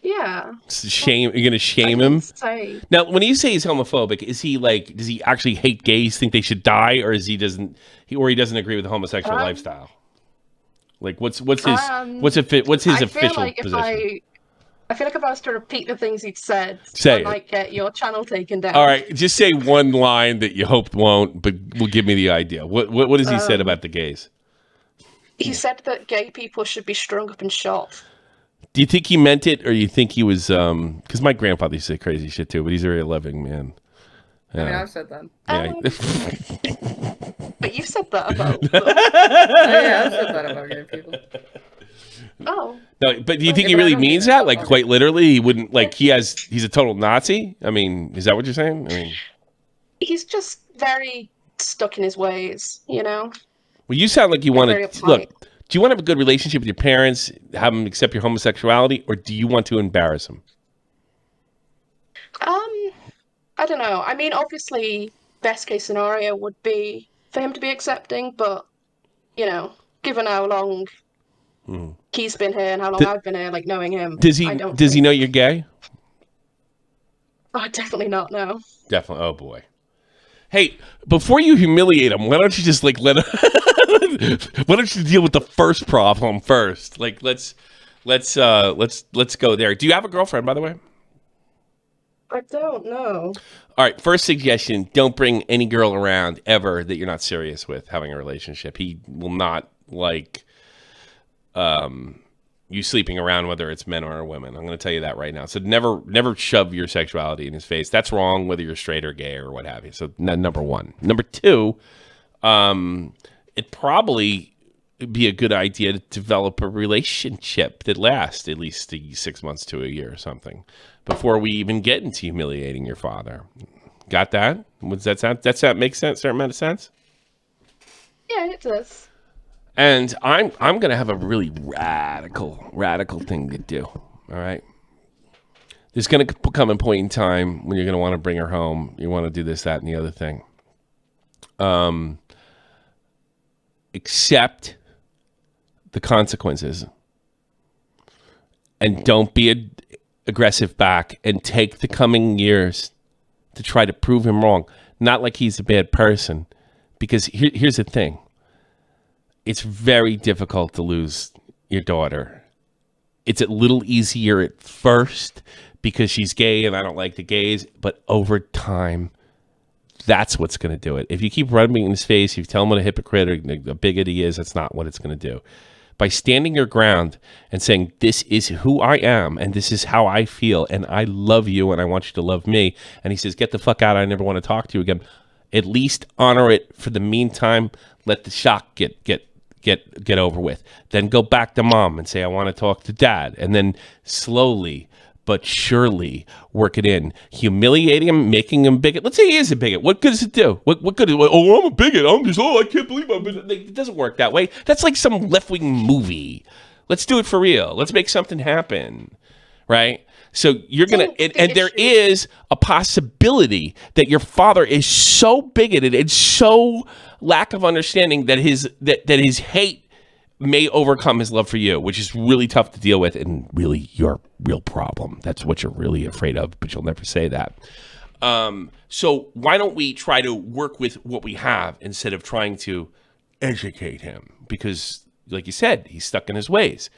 Yeah. You're gonna shame him. Now, when you say he's homophobic, is he like? Does he actually hate gays? Think they should die, or he doesn't agree with the homosexual lifestyle? Like, what's his official position? I feel like if I was to repeat the things he'd said, Say I might get your channel taken down. All right, just say one line that you hoped won't, but will give me the idea. What has he said about the gays? He said that gay people should be strung up and shot. Do you think he meant it, or you think he was? Because my grandfather used to say crazy shit too, but he's a very loving man. I mean, I've said that. Yeah. But you've said that about. Yeah, I've said that about gay people. Oh. No, but do you think he really means that? Like, quite literally, he wouldn't. Like, he's a total Nazi. I mean, is that what you're saying? I mean, he's just very stuck in his ways, Well, you sound like you want to look. Do you want to have a good relationship with your parents, have them accept your homosexuality, or do you want to embarrass them? I don't know. I mean, obviously, best case scenario would be for him to be accepting, but given how long he's been here and how long I've been here, like knowing him, does he know you're gay? Oh, definitely not. No. Definitely. Oh boy. Hey, before you humiliate him, why don't you just like let him? Why don't you deal with the first problem first? Like let's go there. Do you have a girlfriend, by the way? I don't know. All right. First suggestion: don't bring any girl around ever that you're not serious with having a relationship. He will not like you sleeping around, whether it's men or women. I'm going to tell you that right now. So never shove your sexuality in his face. That's wrong, whether you're straight or gay or what have you. So number one. Number two, it probably be a good idea to develop a relationship that lasts at least 6 months to a year or something before we even get into humiliating your father. Got that? Does that make sense? Certain amount of sense? Yeah, it does. And I'm going to have a really radical thing to do. All right. There's going to come a point in time when you're going to want to bring her home. You want to do this, that, and the other thing. Accept the consequences. And don't be aggressive back. And take the coming years to try to prove him wrong. Not like he's a bad person. Because here's the thing. It's very difficult to lose your daughter. It's a little easier at first because she's gay and I don't like the gays. But over time, that's what's going to do it. If you keep rubbing in his face, if you tell him what a hypocrite or a bigot he is, that's not what it's going to do. By standing your ground and saying, this is who I am and this is how I feel and I love you and I want you to love me. And he says, get the fuck out. I never want to talk to you again. At least honor it for the meantime. Let the shock get over with. Then go back to mom and say, I want to talk to dad. And then slowly but surely work it in. Humiliating him, making him bigot. Let's say he is a bigot. What good does it do? What good is, oh, I'm a bigot. I can't believe I'm a bigot. It doesn't work that way. That's like some left-wing movie. Let's do it for real. Let's make something happen. Right? So you're going to, and there is a possibility that your father is so bigoted and so lack of understanding that his hate may overcome his love for you, which is really tough to deal with and really your real problem. That's what you're really afraid of, but you'll never say that. So why don't we try to work with what we have instead of trying to educate him? Because like you said, he's stuck in his ways.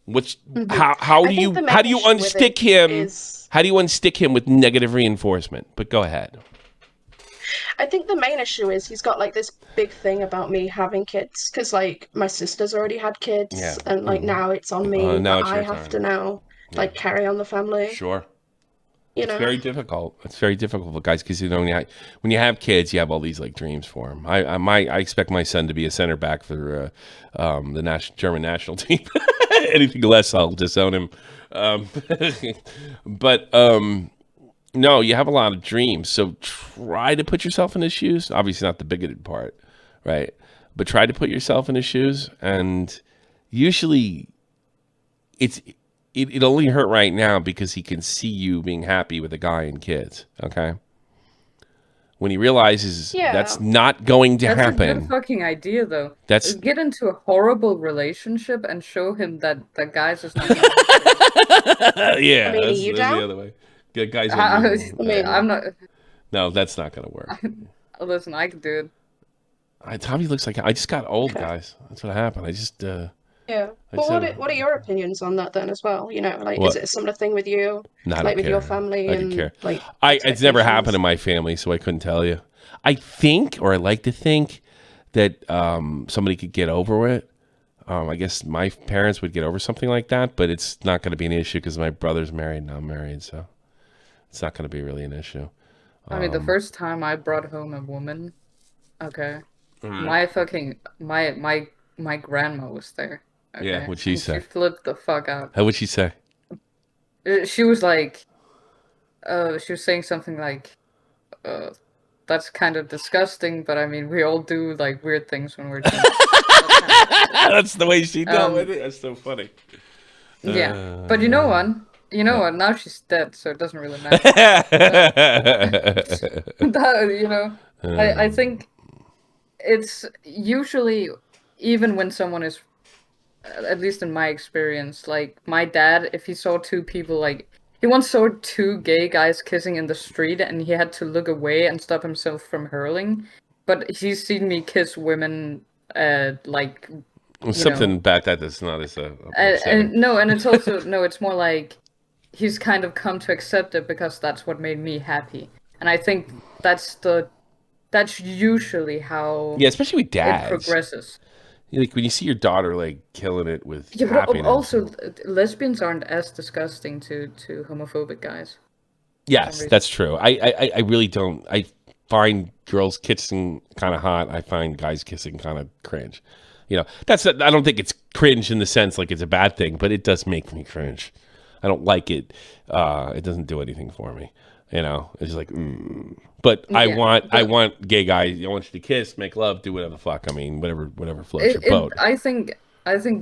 How do you unstick him? How do you unstick him with negative reinforcement? But go ahead. I think the main issue is he's got like this big thing about me having kids because like my sister's already had kids and like now it's on me. Now I have to now like carry on the family. Sure. You know? It's very difficult. It's very difficult for guys because you know when you have kids, you have all these like dreams for them. I expect my son to be a center back for the German national team. Anything less, I'll disown him. But no, you have a lot of dreams. So try to put yourself in his shoes. Obviously, not the bigoted part, right? But try to put yourself in his shoes, and usually, it only hurt right now because he can see you being happy with a guy and kids. Okay. When he realizes that's not going to happen. That's a good fucking idea, though. Get into a horrible relationship and show him that the guys is not. Yeah, I mean, that's the other way. Good guys. I'm not. No, that's not gonna work. Listen, I can do it. Tommy looks like I just got old, guys. That's what happened. I just. Yeah. But what are your opinions on that then as well? You know, like, is it a similar thing with you? Like with your family? I and don't care. Like, it's never happened in my family, so I couldn't tell you. I think, or I like to think, that somebody could get over it. I guess my parents would get over something like that, but it's not going to be an issue because my brother's married and I'm married, so it's not going to be really an issue. I mean, the first time I brought home a woman, my grandma was there. Okay? Yeah, what'd she say? She flipped the fuck out. How would she say? She was like, she was saying something like, that's kind of disgusting, but I mean, we all do like weird things when we're drunk. That's the way she dealt with it. That's so funny. Yeah, but you know what? Now she's dead, so it doesn't really matter. I think it's usually, even when someone is, at least in my experience, like my dad, if he saw two people, like he once saw two gay guys kissing in the street and he had to look away and stop himself from hurling. But he's seen me kiss women, like something about that's not as and it's also it's more like he's kind of come to accept it because that's what made me happy, and I think that's usually how especially with dads it progresses. Like when you see your daughter like killing it with happiness. But also lesbians aren't as disgusting to homophobic guys. Yes, that's true. I really don't. I find girls kissing kind of hot. I find guys kissing kind of cringe. I don't think it's cringe in the sense like it's a bad thing, but it does make me cringe. I don't like it. It doesn't do anything for me. You know, it's like, but I want gay guys. I want you to kiss, make love, do whatever the fuck. I mean, whatever floats your boat. I think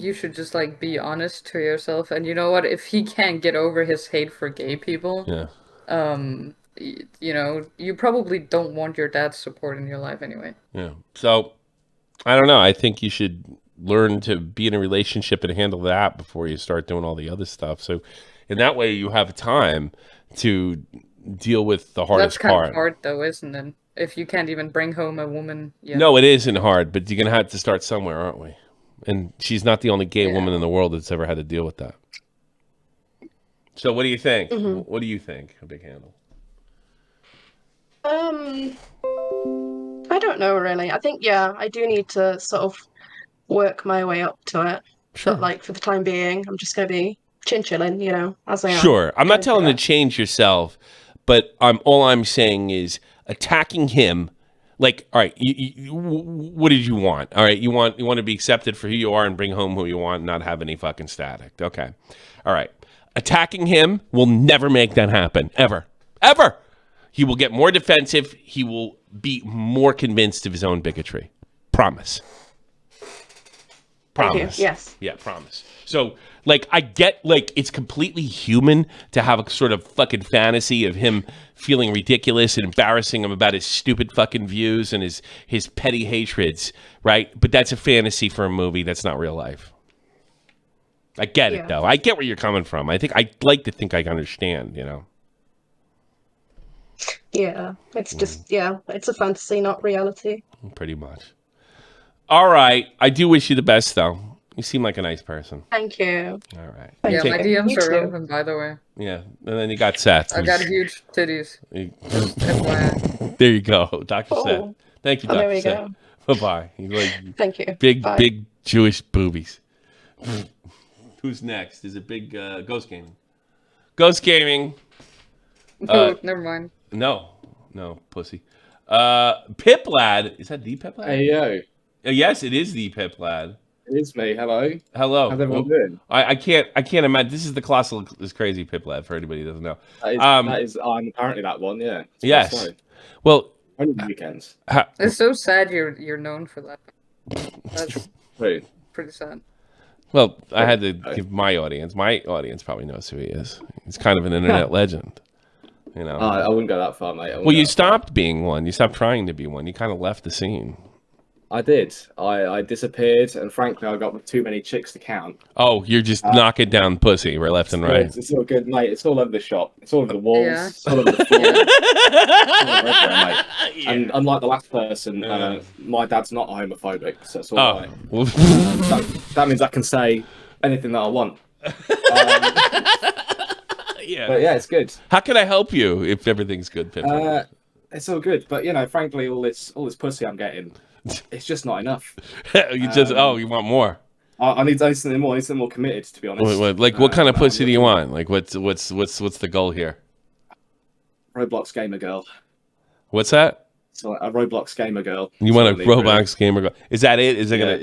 you should just like be honest to yourself, and you know what? If he can't get over his hate for gay people, you know, you probably don't want your dad's support in your life anyway. Yeah. So I don't know. I think you should learn to be in a relationship and handle that before you start doing all the other stuff. So in that way, you have time to deal with the hardest part. That's kind of hard, though, isn't it? If you can't even bring home a woman. Yeah. No, it isn't hard, but you're going to have to start somewhere, aren't we? And she's not the only gay woman in the world that's ever had to deal with that. So what do you think? Mm-hmm. What do you think, a big handle? I don't know, really. I think, I do need to sort of work my way up to it. Sure. But, like, for the time being, I'm just going to be chin-chilling, you know, as I am. Sure. I'm not telling you to change yourself, but all I'm saying is attacking him. Like, all right, what did you want? All right, you want to be accepted for who you are and bring home who you want and not have any fucking static. Okay. All right. Attacking him will never make that happen. Ever. Ever. He will get more defensive. He will be more convinced of his own bigotry. Promise. Promise. Yes. Yeah, promise. So, like, I get, like, it's completely human to have a sort of fucking fantasy of him feeling ridiculous and embarrassing him about his stupid fucking views and his petty hatreds, right? But that's a fantasy for a movie. That's not real life. I get it, though. I get where you're coming from. I'd like to think I understand, you know? Yeah, it's just, it's a fantasy, not reality. Pretty much. All right. I do wish you the best, though. You seem like a nice person. Thank you. All right. My DMs are open, by the way. Yeah, and then you got Seth. I got huge titties. There you go, Dr. Seth. Thank you, Dr. There we Seth. go. Bye-bye. Thank you. Big Jewish boobies. Who's next? Is it big Ghost Gaming? Ghost Gaming. Oh, never mind. No, pussy. Pip Lad. Is that the Pip Lad? Hey, yo. Yes, it is the Pip Lad. It is me. Hello. Hello. How's everyone doing? I can't imagine. This is the Colossal is Crazy Pip Lad for anybody who doesn't know. I'm apparently that one, yeah. Yes. Well, only weekends. It's so sad you're known for that. That's pretty sad. Well, I had to give my audience. My audience probably knows who he is. He's kind of an internet legend. You know. I wouldn't go that far, mate. Well, you stopped being one. You stopped trying to be one. You kind of left the scene. I did. I disappeared, and frankly, I got too many chicks to count. Oh, you're just knocking down pussy right left and right. It's all good, mate. It's all over the shop. It's all over the walls. Yeah. It's all over the floor. It's all everywhere, mate. Yeah. And unlike the last person, my dad's not homophobic, so it's all right. Well, that means I can say anything that I want. Yeah. But yeah, it's good. How can I help you if everything's good, Pip? It's all good, but you know, frankly, all this pussy I'm getting, it's just not enough. You want more? I need something more. I need something more committed, to be honest. What kind of pussy do you want? Like, what's the goal here? Roblox gamer girl. What's that? So a Roblox gamer girl. You want a Roblox gamer girl? Is that it? Is it gonna?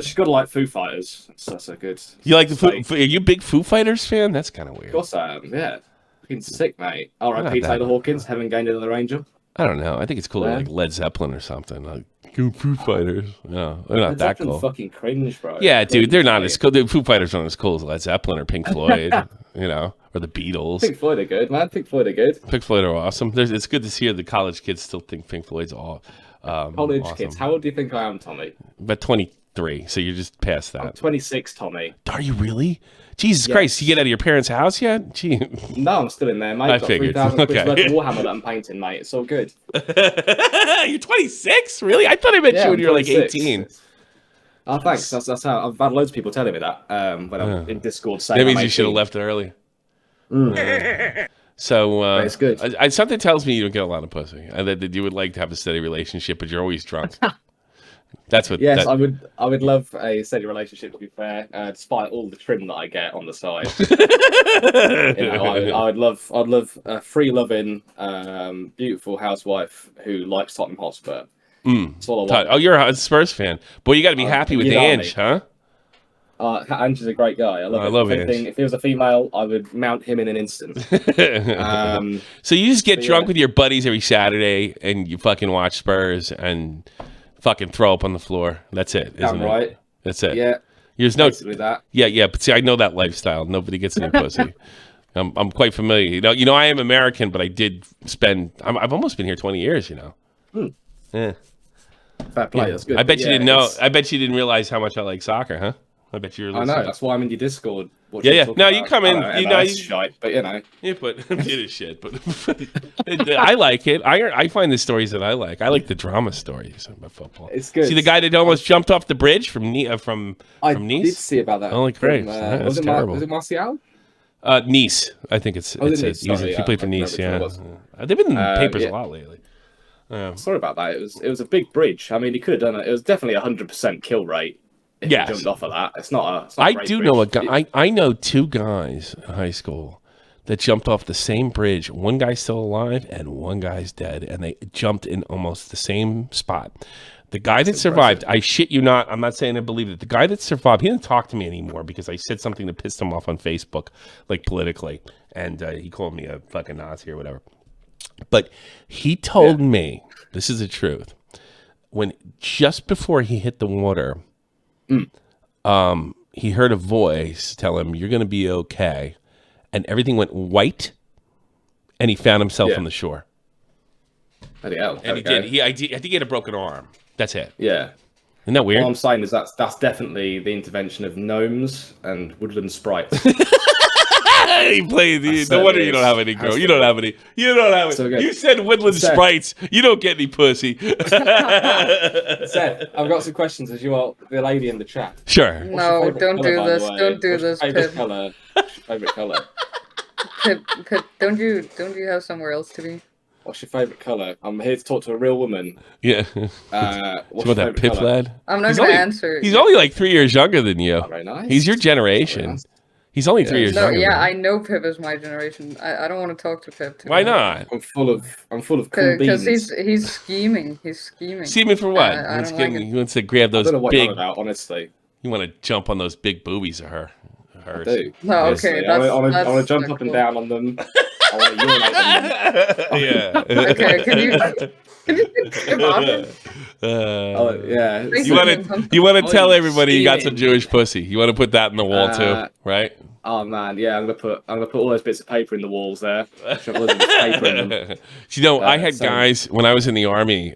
She's got to like Foo Fighters. So that's good. You like the Foo? Are you a big Foo Fighters fan? That's kind of weird. Of course I am. Yeah, fucking sick, mate. All right, Pete Taylor Hawkins, Heaven Gained Another Angel. I don't know. I think it's cooler like Led Zeppelin or something. Like Foo Fighters. No, they're not that cool. Fucking cringe, bro. Yeah, dude, they're not as cool. The Foo Fighters aren't as cool as Led Zeppelin or Pink Floyd. You know, or the Beatles. Pink Floyd are good, man. Pink Floyd are good. Pink Floyd are awesome. It's good to see the college kids still think Pink Floyd's all. College awesome. kids. How old do you think I am, Tommy? About 23, so you're just past that. I'm 26, Tommy. Are you really? Jesus Christ! You get out of your parents' house yet? Gee. No, I'm still in there, mate. I figured. 3,000 quid worth of Warhammer that I'm painting, mate. It's all good. You're 26, really? I thought I met you when you were like 18. Oh, thanks. That's how I've had loads of people telling me that when I'm in Discord saying. That means you should have left early. So it's good. Something tells me you don't get a lot of pussy, and that you would like to have a steady relationship, but you're always drunk. That's what. Yes, I would love a steady relationship. To be fair, despite all the trim that I get on the side, I'd love a free loving, beautiful housewife who likes Tottenham Hotspur. That's all I want. Oh, you're a Spurs fan. Boy, you got to be happy with Ange, huh? Andrew's a great guy. I love him. I love if Ange. anything, if he was a female, I would mount him in an instant. So you just get drunk with your buddies every Saturday, and you fucking watch Spurs and fucking throw up on the floor. That's it, isn't it? Right. That's it. Yeah. There's no. Basically that. Yeah. But see, I know that lifestyle. Nobody gets any pussy. I'm quite familiar. You know, I am American, but I did spend. I've almost been here 20 years. You know. Yeah. Fair play. That's good. I bet you didn't know. I bet you didn't realize how much I like soccer, huh? I bet you. I know. That's why I'm in your Discord. Yeah. No, you come in. You know, shite, but you know. Yeah, but it is shit. But I like it. I find the stories that I like. I like the drama stories about football. It's good. See the guy that almost jumped off the bridge from Nice. I did see about that. Oh, great. Was it terrible. Was it Martial? Nice. I think it's. He played for Nice. Yeah. They've been in the papers a lot lately. Sorry about that. It was a big bridge. I mean, he could have done it. It was definitely 100% kill rate. If he jumped off of that. It's not a. I do know a guy. I know two guys in high school that jumped off the same bridge. One guy's still alive and one guy's dead, and they jumped in almost the same spot. The guy that survived, I shit you not, I'm not saying I believe it. The guy that survived, he didn't talk to me anymore because I said something that pissed him off on Facebook, like politically, and he called me a fucking Nazi or whatever. But he told me, this is the truth, when just before he hit the water, he heard a voice tell him, "You're going to be okay," and everything went white, and he found himself on the shore. Bloody hell. And he did. I think he had a broken arm. That's it. Yeah. Isn't that weird? What I'm saying is that's definitely the intervention of gnomes and woodland sprites. He played. No wonder you don't have any girl. You don't have any. You don't have So any. You said woodland sprites. You don't get any pussy. Seth, I've got some questions as you are the lady in the chat. Sure. No, don't do this. Don't do this, Favorite Pip. color. Favorite color. Pip, don't you have somewhere else to be? What's your favorite color? I'm here to talk to a real woman. Yeah. What's You want that Pip lad? I'm not going to answer. He's only like 3 years younger than you. Very nice. He's your generation. He's only 3 years younger. Yeah, I know Pip is my generation. I don't want to talk to Pip. Why not? I'm full of cool beans. Because he's scheming. He's scheming. Scheming for what? I don't like it. He wants to grab those I don't know what big. you're on about, honestly. You want to jump on those big boobies of her. I do. No, okay. I want to jump up and down on them. I want to urinate on them. Yeah. Okay, can you think about it? Yeah. You want to tell everybody you got some Jewish pussy. You want to put that in the wall too, right? Oh man, yeah. I'm gonna put all those bits of paper in the walls there. Shove all those bits of paper in them. You know, I had guys when I was in the army.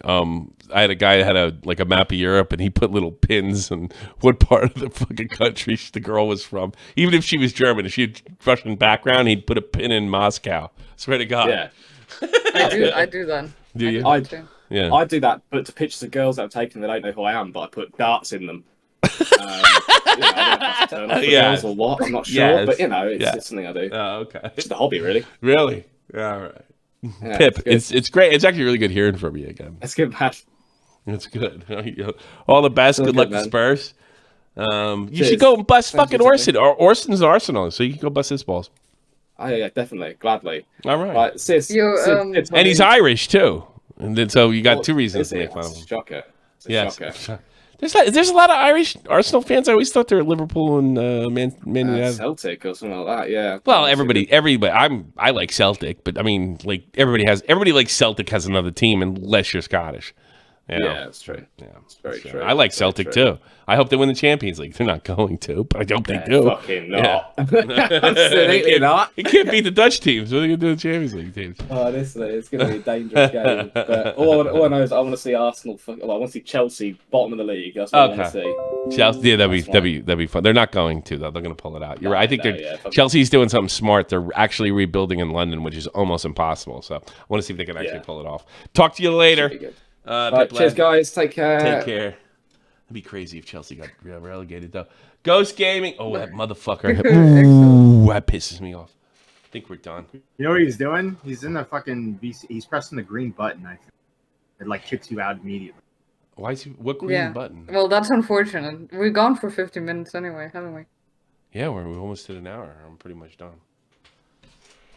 I had a guy that had a map of Europe, and he put little pins on what part of the fucking country the girl was from. Even if she was German, if she had Russian background, he'd put a pin in Moscow. Swear to God. Yeah. I do that. Do you? Yeah. I do that, but to pictures of girls that I've taken that don't know who I am, but I put darts in them. I don't know if girls or what, I'm not sure, but it's something I do. Oh, okay. It's just a hobby, really. Really? Yeah, all right. Yeah, Pip, it's great. It's actually really good hearing from you again. It's good, man. It's good. All the best. Good luck to Spurs. You should go and bust fucking Orson. Orson's Arsenal, so you can go bust his balls. Oh yeah, definitely, gladly. All right. Sis, and he's Irish too, and then so you got two reasons to make fun of him. Shocker. Yes. There's a lot of Irish Arsenal fans. I always thought they were Liverpool and Man United. Celtic or something like that. Yeah. Well, everybody. I like Celtic, but I mean, like everybody likes Celtic has another team unless you're Scottish. Yeah, that's true. Yeah, it's very true. I like Celtic too. I hope they win the Champions League. They're not going to, but I hope they do. Fucking not. Absolutely not. You can't beat the Dutch teams. What are they going to do with the Champions League teams? Honestly, it's going to be a dangerous game. But all I know is I want to see Arsenal. I want to see Chelsea bottom of the league. That's what I want to see. Chelsea, yeah, that'd be fun. They're not going to though. They're going to pull it out. You're right. I think Chelsea's doing something smart. They're actually rebuilding in London, which is almost impossible. So I want to see if they can actually pull it off. Talk to you later. Right, cheers, guys. Take care. Take care. It'd be crazy if Chelsea got relegated, though. Ghost Gaming. Oh, that motherfucker. Ooh, that pisses me off. I think we're done. You know what he's doing? He's in the fucking VC. He's pressing the green button, I think. It, like, kicks you out immediately. Why is he... What green button? Well, that's unfortunate. We've gone for 50 minutes anyway, haven't we? Yeah, we almost did an hour. I'm pretty much done.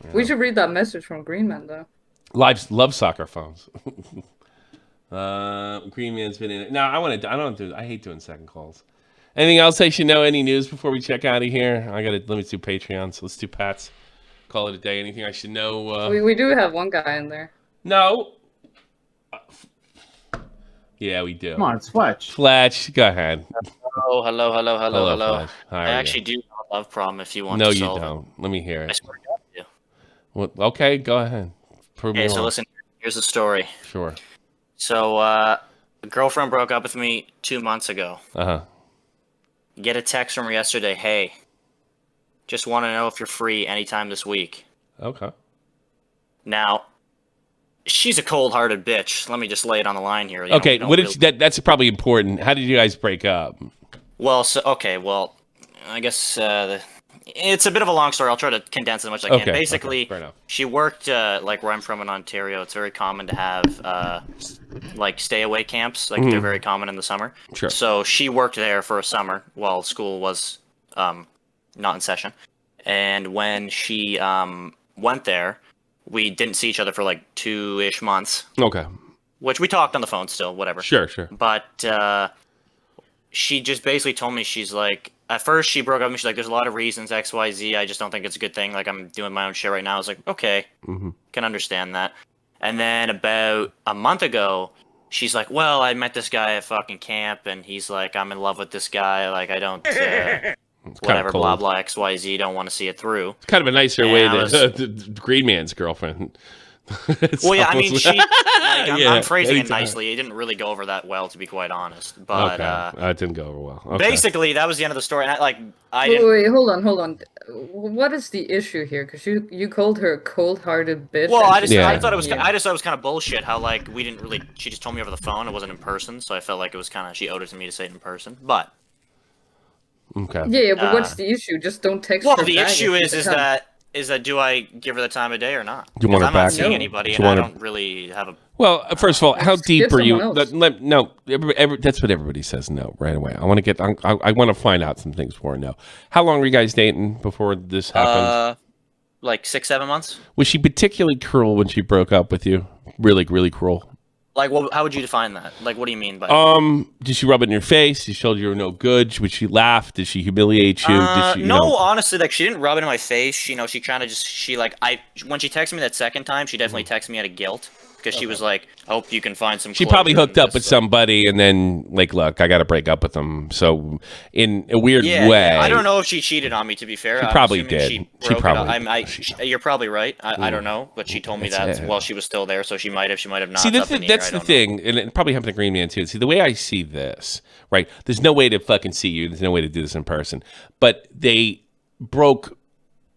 Yeah. We should read that message from Greenman, though. Love soccer phones. Green Man's been in it. No, I hate doing second calls. Anything else I should know? Any news before we check out of here? I got to limit to Patreon, so let's do Pat's. Call it a day. Anything I should know? We do have one guy in there. No. Yeah, we do. Come on, it's Fletch. Fletch, go ahead. Hello. Fletch. How are I you? actually do have a love problem if you want No, to you solve don't. Let me hear it. I it. swear to God I do. What, okay, go ahead. Prove me Okay, so wrong. listen, here's the story. Sure. So, a girlfriend broke up with me 2 months ago. Uh-huh. Get a text from her yesterday, hey, just want to know if you're free anytime this week. Okay. Now, she's a cold-hearted bitch. Let me just lay it on the line here. Okay, what did that's probably important. How did you guys break up? Well, I guess it's a bit of a long story. I'll try to condense as much as I can. Basically, fair enough. she worked like where I'm from in Ontario. It's very common to have like stay-away camps. Like they're very common in the summer. Sure. So she worked there for a summer while school was not in session. And when she went there, we didn't see each other for like 2-ish months. Okay. Which we talked on the phone still, whatever. Sure. But she just basically told me, she's like, at first she broke up with me. She's like, there's a lot of reasons, X, Y, Z. I just don't think it's a good thing. Like, I'm doing my own shit right now. I was like, okay, can understand that. And then about a month ago, she's like, well, I met this guy at fucking camp, and he's like, I'm in love with this guy. Like, I don't, whatever, blah, blah, X, Y, Z, don't want to see it through. It's kind of a nicer way to Green Man's girlfriend. Well, yeah, I mean, I'm phrasing anytime. it nicely. It didn't really go over that well, to be quite honest. But it didn't go over well. Okay. basically, that was the end of the story. And Wait, hold on. What is the issue here? Because you called her a cold-hearted bitch. Well, I Yeah. thought it was kind of bullshit. How like we didn't really. She just told me over the phone. It wasn't in person, so I felt like it was kind of. She owed it to me to say it in person. But Okay. Yeah, but what's the issue? Just don't text well, her the back issue if is you come. that do I give her the time of day or not? Do you want her I'm not back? seeing No. anybody, Do and you I want her- don't really have a. Well, first of all, how Let's deep get are you? someone else. No, that's what everybody says. No, right away. I want to get. I want to find out some things before I know. How long were you guys dating before this happened? Like 6-7 months. Was she particularly cruel when she broke up with you? Really, really cruel. Like, how would you define that? Like, what do you mean by? Did she rub it in your face? Did she told you were no good? Would she laugh? Did she humiliate you? Did she, no, honestly, like she didn't rub it in my face. She kind of just when she texted me that second time, she definitely texted me out of guilt because she was like, "I hope you can find some." She probably closure hooked and up with just, like- somebody and then like, look, I got to break up with them. So in a weird Yeah, way, I don't know if she cheated on me. To be fair, She I'm probably assuming did. She, She broke it probably- up. You're probably right. I don't know, but she told me That's that it. while she was still there, so she might have not. See, It's up in the air, that's I the don't know. thing, and it probably happened to Green Man too. See, the way I see this, right? There's no way to fucking see you. There's no way to do this in person. But they broke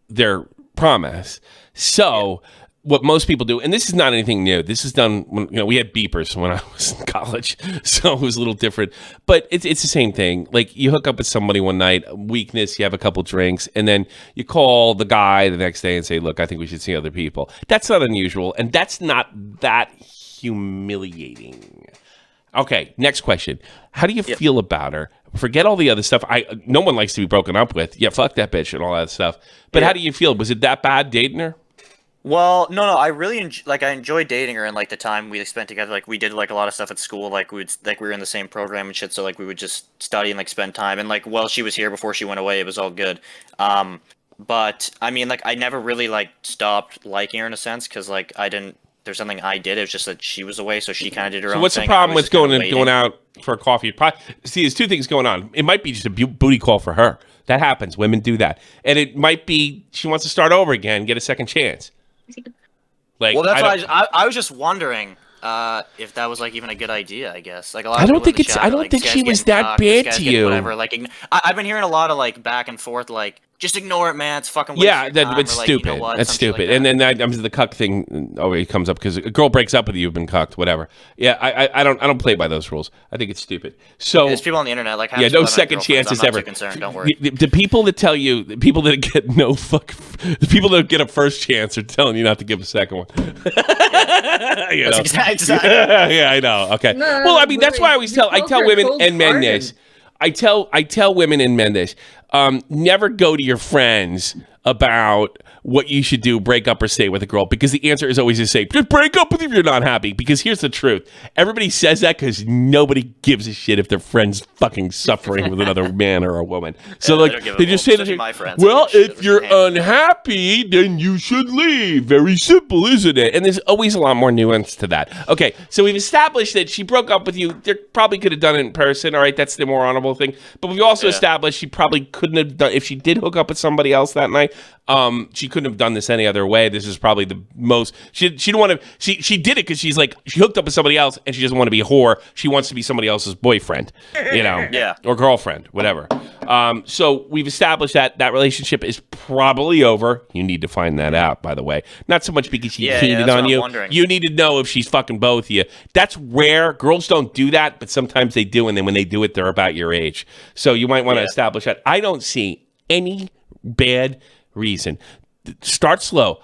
their promise. So what most people do, and this is not anything new. This is done when we had beepers when I was in college, so it was a little different. But it's the same thing. Like you hook up with somebody one night, weakness, you have a couple drinks, and then you call the guy the next day and say, "Look, I think we should see other people." That's not unusual, and that's not that humiliating. Okay, next question. How do you feel about her? Forget all the other stuff. No one likes to be broken up with. Yeah, fuck that bitch and all that stuff. But how do you feel? Was it that bad dating her? Well, no, I really I enjoyed dating her, and like the time we spent together. Like we did like a lot of stuff at school. Like we were in the same program and shit. So like we would just study and like spend time. And like while she was here before she went away, it was all good. But I mean, like I never really like stopped liking her in a sense because like there's something I did. It was just that she was away, so she kind of did her own thing. So what's the problem with going out for a coffee? See, there's two things going on. It might be just a booty call for her. That happens. Women do that. And it might be she wants to start over again, get a second chance. Like, well, that's why I was just wondering if that was like even a good idea. I guess like a lot. I of don't people in think the it's. chat I are don't like, think "This she guy's was getting that cucked, this bad guy's to getting you. Whatever. Like I've been hearing a lot of like back and forth. Like just ignore it, man. It's fucking. Waste Yeah, your time, that's or, like, stupid. You know what, That's some shit stupid. like And that. then the cuck thing always comes up because a girl breaks up with you, you've been cucked, whatever. Yeah, I don't play by those rules. I think it's stupid. So There's people on the internet like yeah, no second chances I'm not ever. Too concerned, don't worry. The people that tell you, the people that get the people that get a first chance are telling you not to give a second one. You know? Exactly. Yeah, I know. Okay. No, Well, I mean, that's why I always tell called her women and men cold-hearted. this. I tell women and men this. Never go to your friends about what you should do, break up or stay with a girl, because the answer is always the same. Just break up with if you're not happy. Because here's the truth. Everybody says that because nobody gives a shit if their friend's fucking suffering with another man or a woman. So they just say that, well, if you're unhappy, then you should leave. Very simple, isn't it? And there's always a lot more nuance to that. Okay, so we've established that she broke up with you. They probably could have done it in person. All right, that's the more honorable thing. But we've also established she probably couldn't have done, if she did hook up with somebody else that night, she couldn't have done this any other way. This is probably the most, she didn't want to, she did it because she's like, she hooked up with somebody else and she doesn't want to be a whore. She wants to be somebody else's boyfriend, or girlfriend, whatever. So we've established that relationship is probably over. You need to find that out, by the way. Not so much because she cheated on you. You need to know if she's fucking both of you. That's rare. Girls don't do that, but sometimes they do. And then when they do it, they're about your age. So you might want to establish that. I don't see any bad reason. Start slow.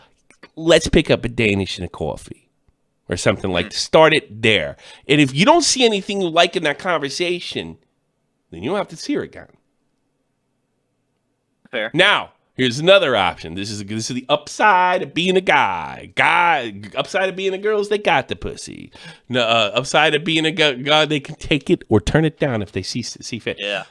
Let's pick up a Danish and a coffee or something like that. Start it there. And if you don't see anything you like in that conversation, then you don't have to see her again. Fair. Now, here's another option. This is the upside of being a guy. Upside of being a girl is they got the pussy. No, upside of being a guy, they can take it or turn it down if they see fit. Yeah.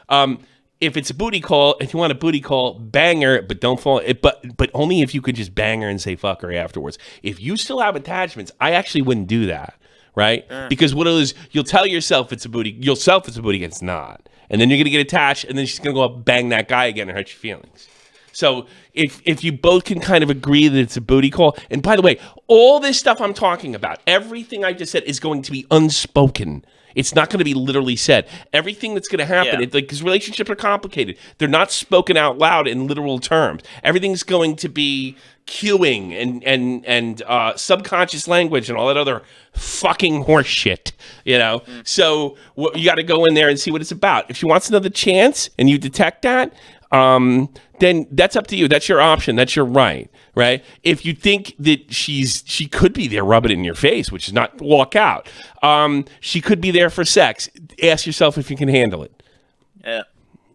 If it's a booty call, if you want a booty call, bang her, but don't fall. But only if you could just bang her and say fuck her afterwards. If you still have attachments, I actually wouldn't do that, right? Because what it is, you'll tell yourself it's a booty. It's not, and then you're gonna get attached, and then she's gonna go up bang that guy again and hurt your feelings. So if you both can kind of agree that it's a booty call, and by the way, all this stuff I'm talking about, everything I just said is going to be unspoken. It's not going to be literally said. Everything that's going to happen, because relationships are complicated. They're not spoken out loud in literal terms. Everything's going to be cueing and subconscious language and all that other fucking horse shit, you know? So you got to go in there and see what it's about. If she wants another chance and you detect that, then that's up to you. That's your option. That's your right? If you think that she could be there, rub it in your face, which is not walk out. She could be there for sex. Ask yourself if you can handle it. Yeah.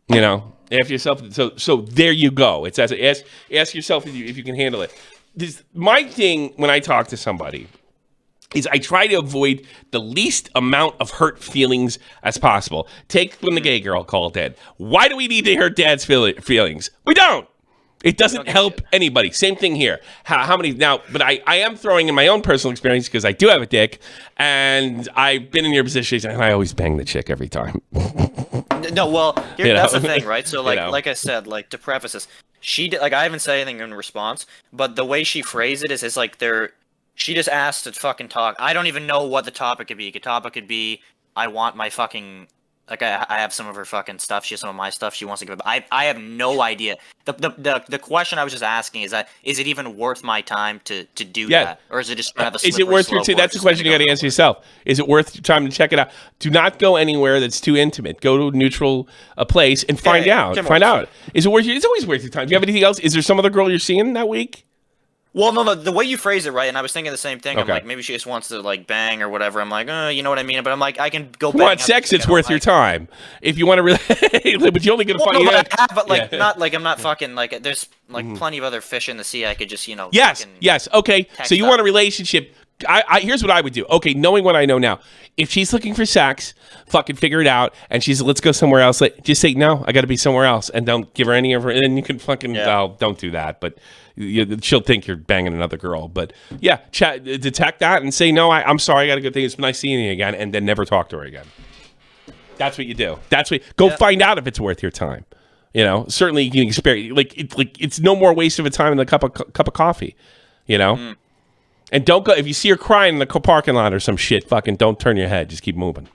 You know, ask yourself. So there you go. It's ask yourself if you can handle it. My thing when I talk to somebody is I try to avoid the least amount of hurt feelings as possible. Take when the gay girl called Dad. Why do we need to hurt Dad's feelings? We don't. It doesn't help anybody. Same thing here. How many now? But I am throwing in my own personal experience because I do have a dick, and I've been in your position, and I always bang the chick every time. No, well, that's the thing, right? So, like I said, like to preface this, I haven't said anything in response, but the way she phrased it is like she just asked to fucking talk. I don't even know what the topic could be. The topic could be, I want my fucking, like I have some of her fucking stuff. She has some of my stuff. She wants to give it. I have no idea. The question I was just asking is it even worth my time to do that, or is it just have a? Is it worth your time? That's the question you got to answer yourself. Is it worth your time to check it out? Do not go anywhere that's too intimate. Go to a neutral place and find out. Find out. Is it worth? It's always worth your time. Do you have anything else? Is there some other girl you're seeing that week? Well, no, the way you phrase it, right, and I was thinking the same thing. Okay. I'm like, maybe she just wants to, like, bang or whatever. I'm like, you know what I mean? But I'm like, I can go bang. If you want sex, it's worth your time. If you want to really... but you're only going to find... No, but like, not, like, I'm not fucking, like, there's, like, plenty of other fish in the sea I could just, you know... Yes, okay. So you want a relationship... here's what I would do. Okay, knowing what I know now. If she's looking for sex, fucking figure it out. And she's, let's go somewhere else. Just say, no, I got to be somewhere else. And don't give her any of her... And then you can fucking... Well, don't do that, but... she'll think you're banging another girl, but detect that and say, no, I'm sorry, I got a good thing. It's been nice seeing you again, and then never talk to her again. That's what you do. Go find out if it's worth your time. You know, certainly you can experience it's no more waste of a time than a cup of coffee. You know, and don't go if you see her crying in the parking lot or some shit. Fucking don't turn your head. Just keep moving.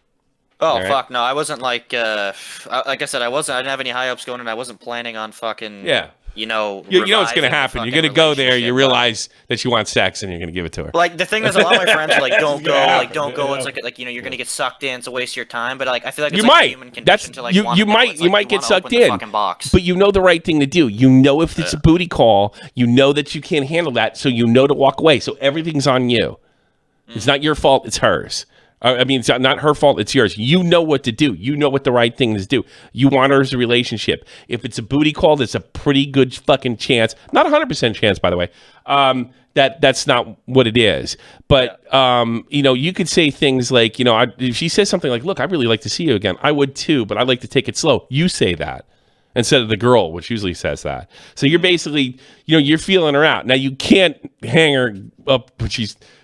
Oh right? Fuck no! I wasn't like I said, I didn't have any high hopes going in. I wasn't planning on fucking you know what's going to happen. You're going to go there, you realize that you want sex, and you're going to give it to her. Like, the thing is, a lot of my friends are like, don't go, don't go. It's like you know, you're going to get sucked in. It's a waste of your time. But, like, I feel like it's a human condition to, like, you might get sucked in. But you know the right thing to do. You know if it's a booty call, you know that you can't handle that, so you know to walk away. So everything's on you. It's not your fault. It's hers. I mean, it's not her fault. It's yours. You know what to do. You know what the right thing is to do. You want her as a relationship. If it's a booty call, there's a pretty good fucking chance, not 100% chance, by the way, that's not what it is. But, you know, you could say things like, you know, if she says something like, look, I'd really like to see you again. I would too, but I'd like to take it slow. You say that instead of the girl, which usually says that. So you're basically, you know, you're feeling her out. Now, you can't hang her up, but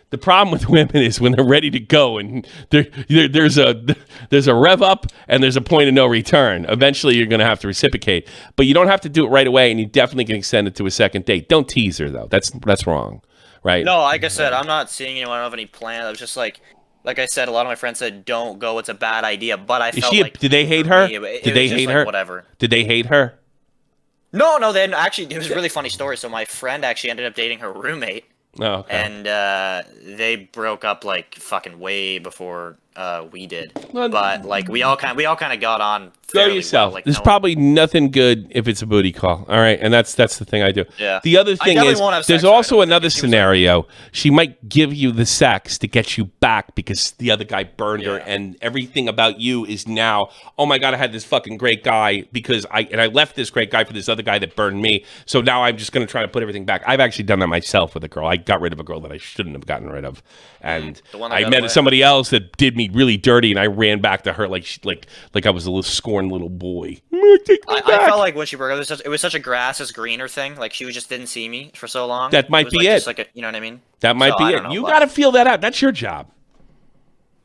the problem with women is when they're ready to go and there's a rev up and there's a point of no return. Eventually, you're going to have to reciprocate, but you don't have to do it right away, and you definitely can extend it to a second date. Don't tease her though. That's wrong, right? No, like I said, I'm not seeing anyone have any plan. I was just like I said, a lot of my friends said, "Don't go. It's a bad idea." But I felt like, did they hate her? Did they hate her? Whatever. Did they hate her? No. Then actually, it was a really funny story. So my friend actually ended up dating her roommate. Oh, okay. And they broke up like fucking way before we did. But like we all kind of got on. Go yourself. Well. Like, there's probably nothing good if it's a booty call. All right, and that's the thing I do. Yeah. The other thing is, there's also another scenario. She might give you the sex to get you back because the other guy burned her, and everything about you is now, oh my god, I had this fucking great guy because I left this great guy for this other guy that burned me. So now I'm just going to try to put everything back. I've actually done that myself with a girl. I got rid of a girl that I shouldn't have gotten rid of, and I met somebody else that did me really dirty, and I ran back to her like I was a little scorned little boy. I felt like when she broke up, it was such a grass is greener thing. Like she just didn't see me for so long. That might be it. Just you know what I mean? That might be it. You got to feel that out. That's your job.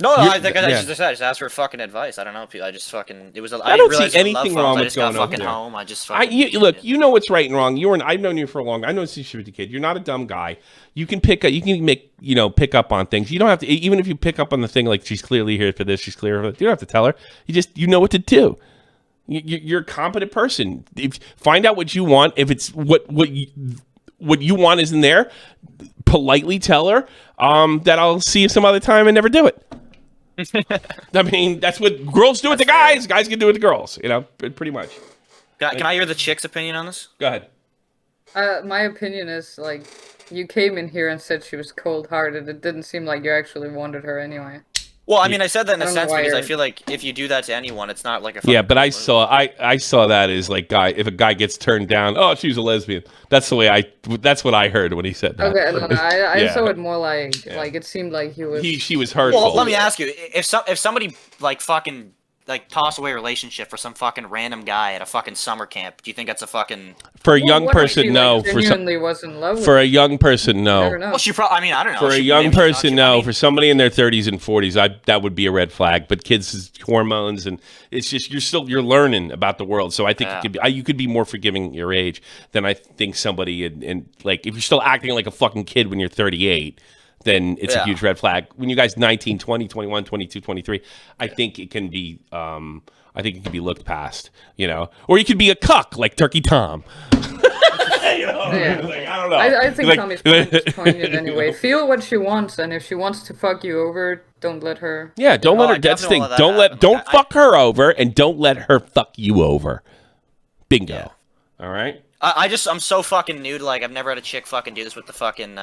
No, I think I just asked for fucking advice. I don't know. I just fucking. It was. I don't see anything wrong with going over there. Home. I just. Look, you know what's right and wrong. I've known you for a long. I know since you were a kid. You're not a dumb guy. You can pick up. You can pick up on things. You don't have to. Even if you pick up on the thing like she's clearly here for this, she's clear for that. You don't have to tell her. You know what to do. You're a competent person. Find out what you want. If it's what you want isn't there, politely tell her that I'll see you some other time and never do it. I mean, that's what girls do with the guys. Guys can do it with the girls. You know, pretty much. Can I hear the chick's opinion on this? Go ahead. My opinion is like you came in here and said she was cold-hearted. It didn't seem like you actually wanted her anyway. Well, I mean, I said that in a sense because I feel like if you do that to anyone, it's not like a but I saw that as like if a guy gets turned down, oh, she's a lesbian. That's the way that's what I heard when he said that. Okay, no, I saw it more like it seemed like she was hurtful. Well, let me ask you, if somebody like fucking like toss away a relationship for some fucking random guy at a fucking summer camp, do you think that's a fucking for a young person? No, for a young person, no. Well, she probably. I mean, I don't know. For a young person, no. For somebody in their 30s and 40s, that would be a red flag. But kids' hormones and it's just you're learning about the world. So I think you could be more forgiving at your age than I think somebody in like if you're still acting like a fucking kid when you're 38. Then it's a huge red flag. When you guys 19, 20, 21, 22, 23, I think it can be looked past, you know. Or you could be a cuck like Turkey Tom. You know? Like, I don't know. I think Tommy's point is pointed anyway. Feel what she wants, and if she wants to fuck you over, don't let her. Yeah, don't let her. That's the thing. Don't fuck her over, and don't let her fuck you over. Bingo. Yeah. All right. I'm so fucking new to like I've never had a chick fucking do this with the fucking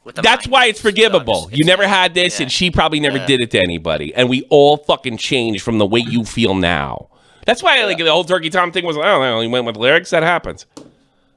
with the. That's why it's forgivable. You never had this, and she probably never did it to anybody, and we all fucking changed from the way you feel now. That's why like the whole Turkey Tom thing was. I don't know. He went with lyrics. That happens.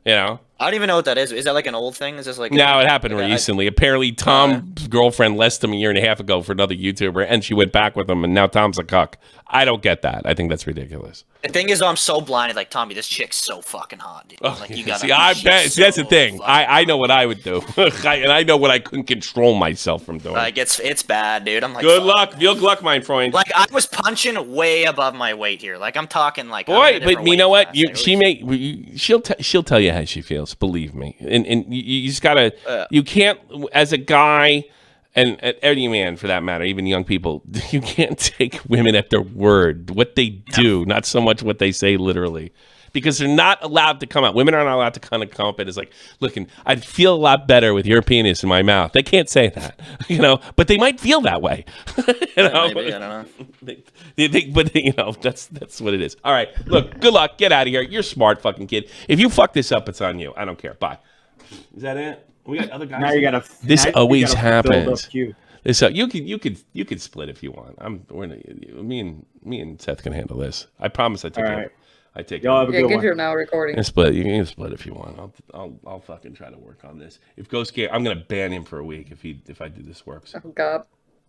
You know. I don't even know what that is. Is that like an old thing? Is this like... No, it happened recently. Apparently, Tom's girlfriend left him a year and a half ago for another YouTuber, and she went back with him, and now Tom's a cuck. I don't get that. I think that's ridiculous. The thing is, I'm so blinded. Like, Tommy, this chick's so fucking hot, dude. Like, you gotta... See, I bet that's the thing. I know what I would do. And I know what I couldn't control myself from doing. Like, it's bad, dude. I'm like... Good luck. Good luck, my friend. Like, I was punching way above my weight here. Like, I'm talking like... Boy, but you know what? She'll tell you how she feels. Believe me. And you just gotta, you can't, as a guy, and any man for that matter, even young people, you can't take women at their word, what they do, not so much what they say literally. Because they're not allowed to come out. Women are not allowed to kind of come up and it's like, looking, I'd feel a lot better with your penis in my mouth. They can't say that, you know, but they might feel that way. You know? Maybe, I don't know. But you know, that's what it is. All right, look, good luck. Get out of here. You're a smart fucking kid. If you fuck this up, it's on you. I don't care. Bye. Is that it? We got other guys. Now you gotta. This always happens. So you could split if you want. Me and Seth can handle this. I promise. I take it. I take it. Yeah, get your now recording. And split. You can split if you want. I'll fucking try to work on this. If Ghost Game, I'm gonna ban him for a week if I do this works. Oh God.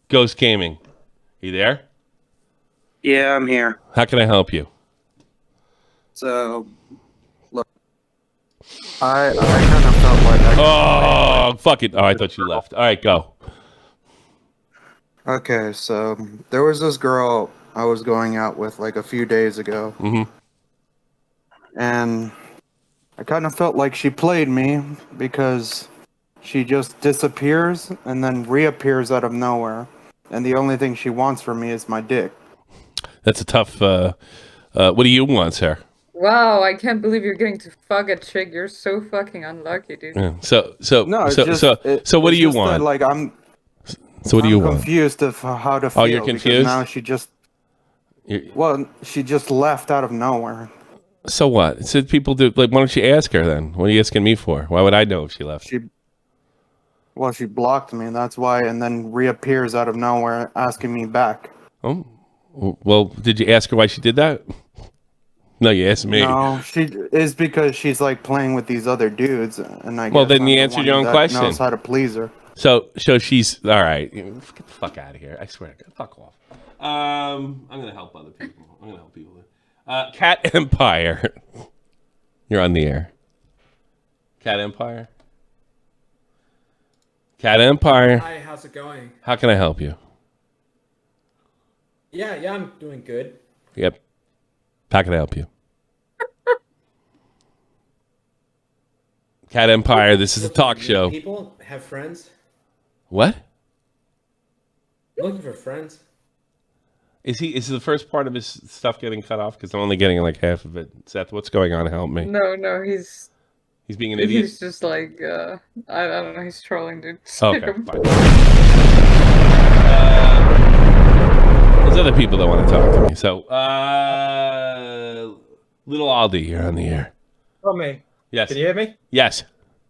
Ghost Gaming, you there? Yeah, I'm here. How can I help you? So, look, I kind of felt like Fuck it. Oh, I thought you left. All right, go. Okay, so there was this girl I was going out with like a few days ago. Mm-hmm. And I kind of felt like she played me because she just disappears and then reappears out of nowhere. And the only thing she wants from me is my dick. That's a tough, what do you want, sir? Wow, I can't believe you're getting to fuck a chick. You're so fucking unlucky, dude. Yeah. No, What do you want? Like So what do you want? I'm confused of how to feel. Oh, you're confused? Now she just left out of nowhere. So what? So people do like. Why don't you ask her then? What are you asking me for? Why would I know if she left? She blocked me. That's why, and then reappears out of nowhere, asking me back. Oh, well, did you ask her why she did that? No, you asked me. No, she is because she's like playing with these other dudes, and Well, then you answered your own question. Knows how to please her. So she's all right. Get the fuck out of here! I swear to God, fuck off. I'm gonna help other people. I'm gonna help people. Cat Empire, you're on the air. Cat Empire. Cat Empire. Hi, how's it going? How can I help you? Yeah, I'm doing good. Yep. How can I help you? Cat Empire, this is a talk show. People have friends? What? Looking for friends. Is the first part of his stuff getting cut off? Because I'm only getting like half of it. Seth, what's going on? Help me. No, he's being an idiot. He's just like I don't know. He's trolling, dude. Okay, fine. There's other people that want to talk to me. So, little Aldi, you're on the air. Oh, me. Yes. Can you hear me? Yes.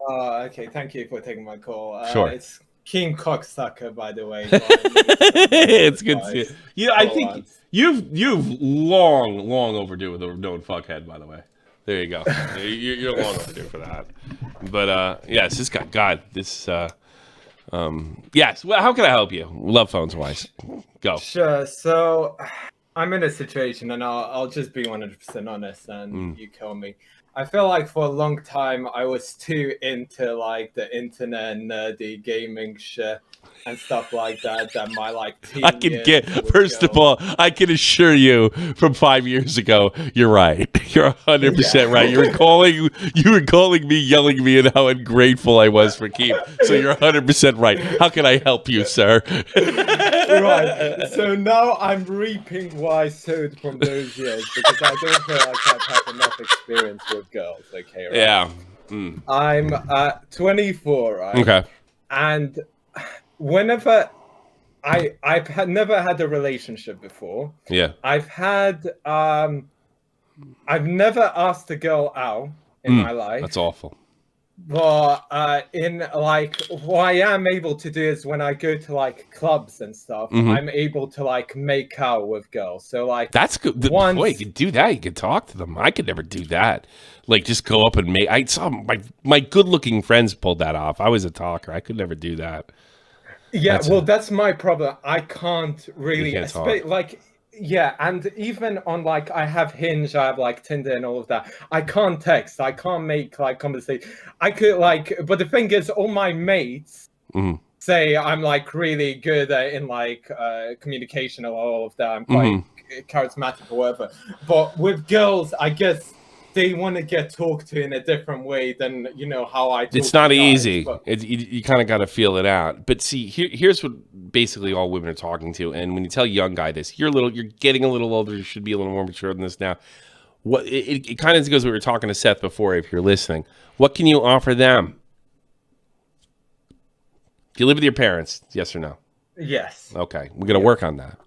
Okay. Thank you for taking my call. Sure. It's King Cocksucker, by the way. It's good to see you. Yeah, I think you've long overdue with a known fuckhead, by the way. There you go. You're long overdue for that. But yes, this guy. God, this. Yes. Well, how can I help you? Love phones wise. Go. Sure. So, I'm in a situation, and I'll just be 100% honest, and you kill me. I feel like for a long time I was too into like the internet nerdy gaming shit and stuff like that. That my like teen I can get. First of all, I can assure you, from 5 years ago, you're right. You're 100% right. You were calling me, yelling at me, and how ungrateful I was for Keith. So you're 100% right. How can I help you, sir? Right. So now I'm reaping what I sowed from those years because I don't feel like I've had enough experience with girls. Okay. Right? Yeah. I'm 24. Right. Okay. And whenever I've never had a relationship before. Yeah. I've never asked a girl out in my life. That's awful. But in like what I am able to do is when I go to like clubs and stuff, I'm able to like make out with girls. So like that's good. Boy, you can do that. You can talk to them. I could never do that. Like just go up and make. I saw my good-looking friends pulled that off. I was a talker. I could never do that. Yeah, that's my problem. I can't really like. Yeah, and even on like I have Hinge, I have like Tinder and all of that. I can't text. I can't make like conversation. I could like, but the thing is, all my mates say I'm like really good in like communication and all of that. I'm quite charismatic or whatever. But with girls, I guess they want to get talked to in a different way than how I talk. It's not to guys, easy. You kind of got to feel it out. But see, here's what basically all women are talking to. And when you tell a young guy this, you're getting a little older. You should be a little more mature than this now. What it kind of goes. We were talking to Seth before. If you're listening, what can you offer them? Do you live with your parents? Yes or no? Yes. Okay, we're gonna work on that.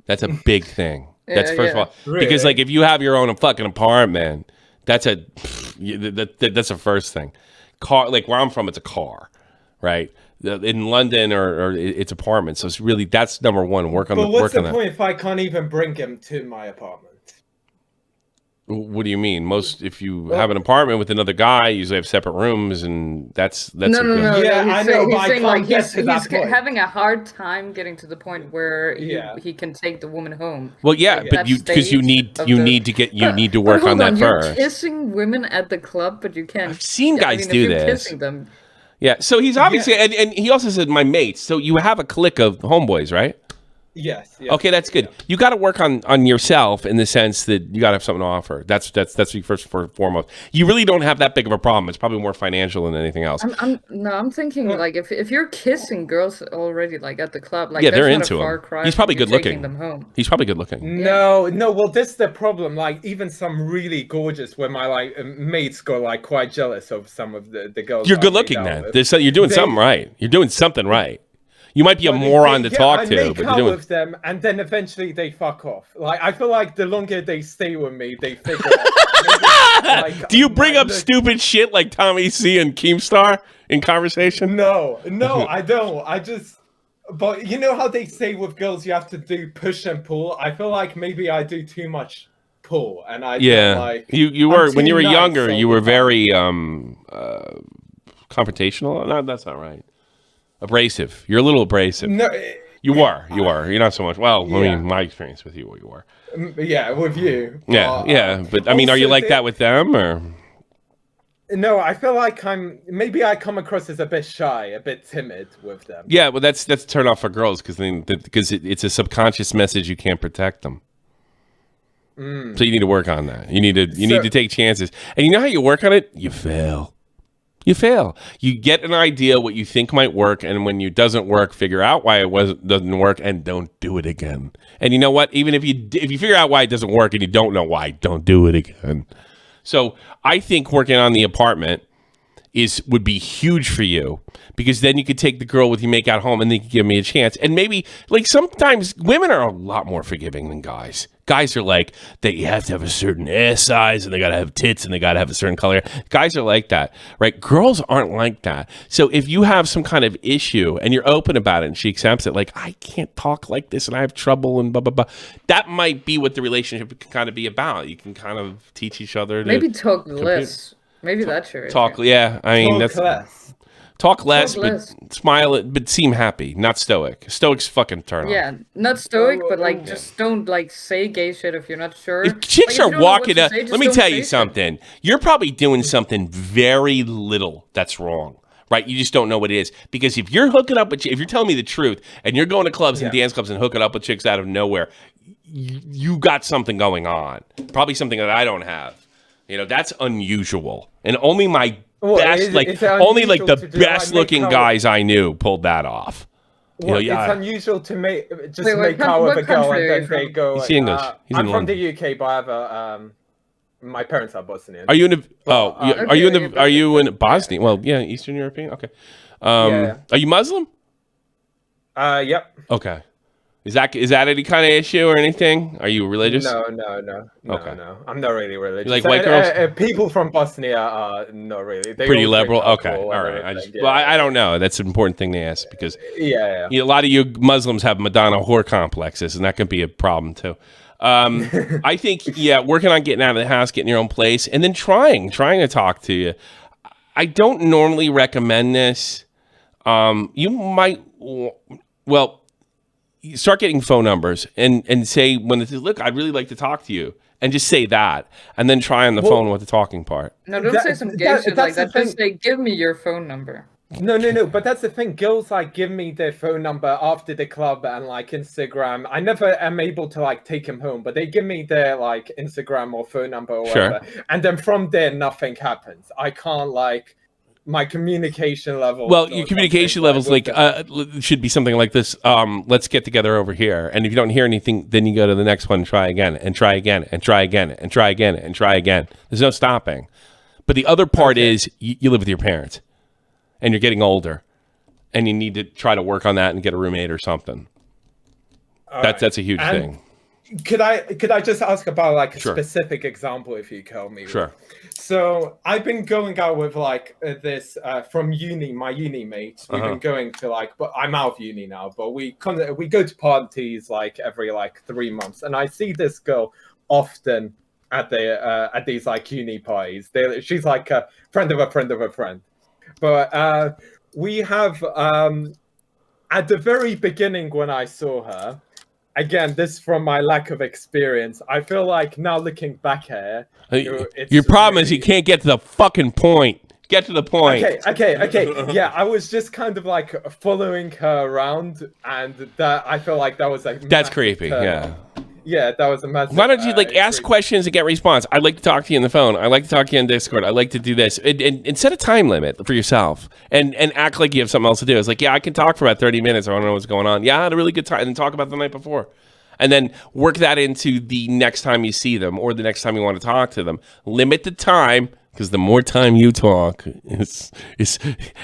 That's a big thing. That's first of all, really? Because like if you have your own fucking apartment, that's a first thing. Car, like where I'm from, it's a car, right? in London or it's apartments. So it's really that's number one. Work on but what's the point if I can't even bring him to my apartment? What do you mean? If you have an apartment with another guy, you usually have separate rooms, and that's no. Yeah, I know. He's saying like he's having a hard time getting to the point where he can take the woman home. Well, yeah, but because you need to work on that first. You're kissing women at the club, but you can't. I've seen guys do this. Kissing them. Yeah, so he's obviously, and he also said my mates. So you have a clique of homeboys, right? Yes. Okay, that's good. You got to work on yourself in the sense that you got to have something to offer. That's first and foremost. You really don't have that big of a problem. It's probably more financial than anything else. I'm thinking like if you're kissing girls already like at the club, like they're into him. He's probably good looking. He's probably good looking. No. Well, this is the problem. Like even some really gorgeous, where my mates go like quite jealous of some of the girls. You're good looking, man. You're doing something right. You're doing something right. You might be a moron to talk to, but you're doing with them, and then eventually they fuck off. Like I feel like the longer they stay with me, they figure out. Do you bring up stupid shit like Tommy C and Keemstar in conversation? No, I don't. But you know how they say with girls, you have to do push and pull. I feel like maybe I do too much pull, and you were when you were younger, you were very confrontational. No, that's not right. Abrasive. You're a little abrasive. No, you are. You're not so much. Well, I mean, my experience with you were. Yeah, with you. Yeah. But I mean, are you like that with them or? No, I feel like I come across as a bit shy, a bit timid with them. Yeah, well, that's a turn off for girls because it's a subconscious message you can't protect them. So you need to work on that. You need to take chances, and you know how you work on it? You fail. You get an idea what you think might work, and when it doesn't work, figure out why it doesn't work, and don't do it again. And you know what? Even if you figure out why it doesn't work and you don't know why, don't do it again. So I think working on the apartment would be huge for you, because then you could take the girl with you, make out home, and they could give me a chance. And maybe like sometimes women are a lot more forgiving than guys. Guys are like that you have to have a certain ass size and they got to have tits and they got to have a certain color. Guys are like that, right? Girls aren't like that. So if you have some kind of issue and you're open about it and she accepts it, like I can't talk like this and I have trouble and blah, blah, blah. That might be what the relationship can kind of be about. You can kind of teach each other to maybe talk less. Maybe that's your talk. Yeah, I mean talk less. Talk less, but smile, but seem happy, not stoic. Stoic's fucking turn off. Yeah, not stoic, but like just don't like say gay shit if you're not sure. If chicks are walking up, let me tell you something. You're probably doing something very little that's wrong, right? You just don't know what it is. Because if you're hooking up with, if you're telling me the truth, and you're going to clubs and dance clubs and hooking up with chicks out of nowhere, you got something going on. Probably something that I don't have. You know, that's unusual, and only my best, only like the best looking guys I knew pulled that off. Well, it's unusual to make out with a girl and then they go. He's English. I'm from the UK, but I have my parents are Bosnian. Are you in? Are you in Bosnia? Well, yeah, Eastern European. Okay. Are you Muslim? Yep. Okay. Is that any kind of issue or anything? Are you religious? No. Okay. No. I'm not really religious. You like white girls? People from Bosnia are not really. They pretty liberal. Okay, all right. I don't know. That's an important thing to ask because a lot of you Muslims have Madonna whore complexes, and that can be a problem too. I think working on getting out of the house, getting your own place, and then trying to talk to you. I don't normally recommend this. You might start getting phone numbers and say when it says, look, I'd really like to talk to you, and just say that, and then try on the phone with the talking part. No, don't say some gay shit like that. Just say, give me your phone number. No, but that's the thing. Girls like give me their phone number after the club and like Instagram. I never am able to like take them home, but they give me their like Instagram or phone number or whatever. And then from there, nothing happens. I can't like my communication level. Well, your communication levels should be something like this. Let's get together over here. And if you don't hear anything, then you go to the next one and try again and try again and try again and try again and try again. There's no stopping. But the other part is you live with your parents and you're getting older and you need to try to work on that and get a roommate or something. That's a huge thing. Could I just ask about like a Sure. specific example if you tell me? Sure. So I've been going out with like this from uni, my uni mates. We've been going to like, but I'm out of uni now. But we go to parties like every like 3 months, and I see this girl often at these like uni parties. She's like a friend of a friend of a friend. But we have at the very beginning when I saw her. Again, this from my lack of experience. I feel like now looking back at it, your problem is you can't get to the fucking point. Get to the point. Okay. Yeah, I was just kind of like following her around, and that I feel like that was like that's creepy. Yeah. Yeah, that was a massive. Why don't you like ask questions and get response? I'd like to talk to you on the phone. I'd like to talk to you on Discord. I'd like to do this. And set a time limit for yourself and act like you have something else to do. It's like, yeah, I can talk for about 30 minutes. I don't know what's going on. Yeah, I had a really good time. And then talk about the night before. And then work that into the next time you see them or the next time you want to talk to them. Limit the time. Because the more time you talk, is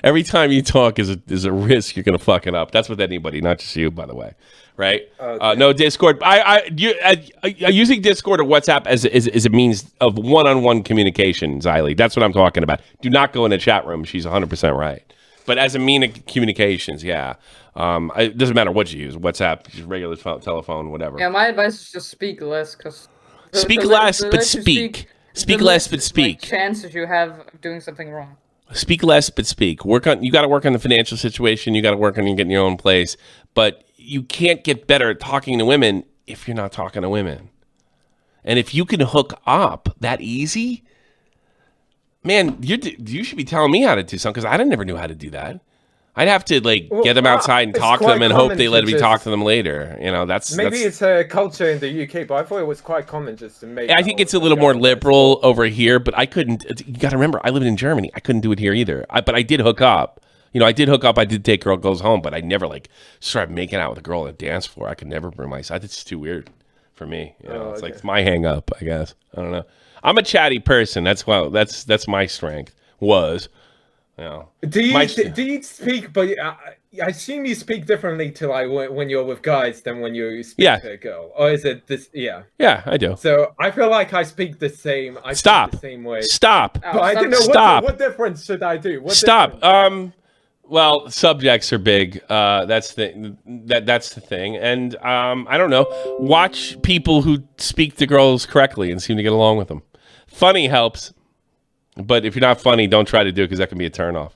every time you talk is a risk you're gonna fuck it up. That's with anybody, not just you, by the way, right? Okay. No Discord. Using Discord or WhatsApp as a means of one-on-one communication, Xylee. That's what I'm talking about. Do not go in a chat room. She's 100% right. But as a mean of communications, yeah. It doesn't matter what you use, WhatsApp, just regular telephone, whatever. Yeah, my advice is just speak less, because speak less, but speak. Speak less, but speak. Like, chances you have of doing something wrong. Speak less, but speak. You got to work on the financial situation. You got to work on getting your own place. But you can't get better at talking to women if you're not talking to women. And if you can hook up that easy, man, you should be telling me how to do something, because I never knew how to do that. I'd have to get them outside and talk to them and hope they let me talk to them later. You know, maybe it's a culture in the UK, but I thought it was quite common just to make. I think it's a little more liberal over here, but I couldn't. You got to remember, I lived in Germany. I couldn't do it here either. But I did hook up. You know, I did hook up. I did take girls home, but I never started making out with a girl on a dance floor. I could never bring myself. It's too weird for me. You know, it's like it's my hang up, I guess. I don't know. I'm a chatty person. That's my strength was. You know, do you speak? But I assume you speak differently to when you're with guys than when you speak to a girl, or is it this? Yeah. Yeah, I do. So I feel like I speak the same. Stop. Speak the same way. Stop. But I don't know what difference should I do? Stop. Well, subjects are big. That's the thing, and I don't know. Watch people who speak to girls correctly and seem to get along with them. Funny helps. But if you're not funny, don't try to do it, because that can be a turnoff.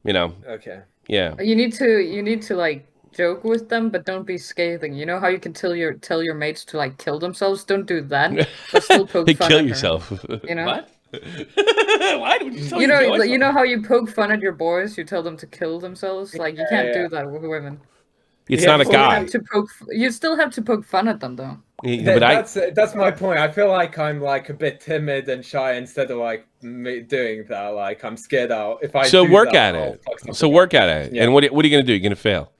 You know. Okay. Yeah. You need to like joke with them, but don't be scathing. You know how you can tell your mates to like kill themselves? Don't do that. But still poke fun kill at yourself. Them, you know. What? Why would you tell you know how you poke fun at your boys? You tell them to kill themselves. Like you can't do that with women. It's not a guy. You still have to poke fun at them, though. Yeah, but that's my point. I feel like I'm like a bit timid and shy instead of like doing that. Like I'm scared out. If I work at it. So work at it. Yeah. And what are you gonna do? You're gonna fail.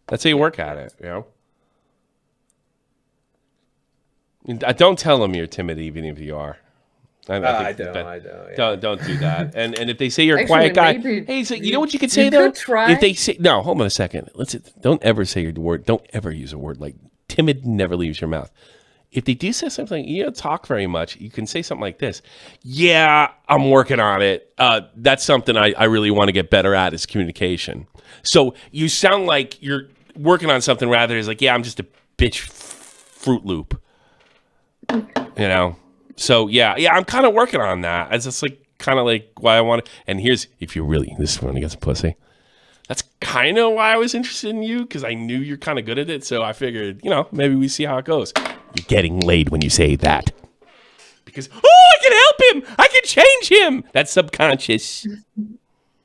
That's how you work at it. You know. Don't tell them you're timid, even if you are. I don't. Yeah. Don't do that. And if they say you're a quiet guy, hey, so you know what you could say though? If they say no, hold on a second. Don't ever say your word. Don't ever use a word like timid. Never leaves your mouth. If they do say something, you don't talk very much. You can say something like this. Yeah, I'm working on it. That's something I really want to get better at is communication. So you sound like you're working on something rather than like, yeah, I'm just a bitch Fruit Loop. You know. So yeah, I'm kind of working on that. It's just like kind of like why I want to. And here's this is when I get some pussy. That's kind of why I was interested in you, because I knew you're kind of good at it. So I figured, maybe we see how it goes. You're getting laid when you say that, because I can help him. I can change him. That's subconscious.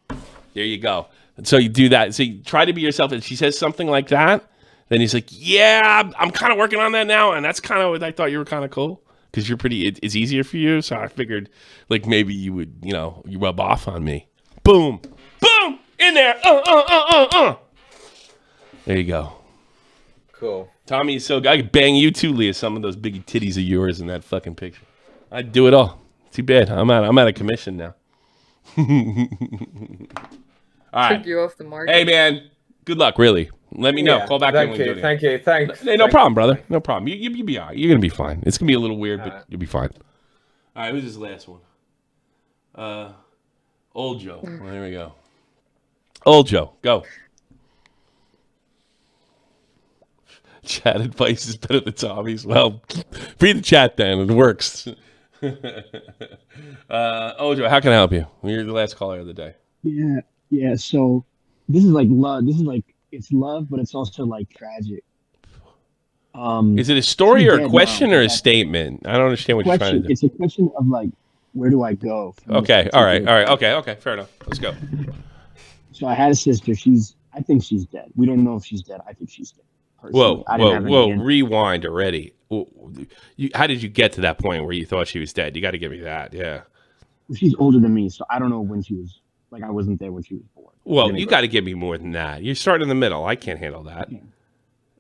There you go. And so you do that. So you try to be yourself. And she says something like that, then he's like, yeah, I'm kind of working on that now. And that's kind of what I thought you were kind of cool. Because you're it's easier for you, so I figured, like, maybe you would, you rub off on me. Boom, boom, in there, There you go. Cool. Tommy, so I could bang you too, Leah. Some of those big titties of yours in that fucking picture. I'd do it all. Too bad. I'm out of commission now. All right. Took you off the market. Hey, man. Good luck, really. Let me know. Call back in when you do it. Thank you. Thanks. No problem, brother. No problem. You'll be all right. You're going to be fine. It's going to be a little weird, but you'll be fine. All right, who's this last one? Old Joe. Well, here we go. Old Joe, go. Chat advice is better than Tommy's. Well, read the chat then. It works. Old Joe, how can I help you? You're the last caller of the day. Yeah. So this is like love. This is like it's love, but it's also like tragic. Is it a story or a question or a statement? I don't understand what you're trying to do. It's a question of like, where do I go? Okay. All right. Okay. Fair enough. Let's go. So I had a sister. I think she's dead. We don't know if she's dead. I think she's dead. Whoa. Rewind already. How did you get to that point where you thought she was dead? You got to give me that. Yeah. She's older than me, so I don't know when she was. Like, I wasn't there when she was born. Well, you got to give me more than that. You're starting in the middle. I can't handle that.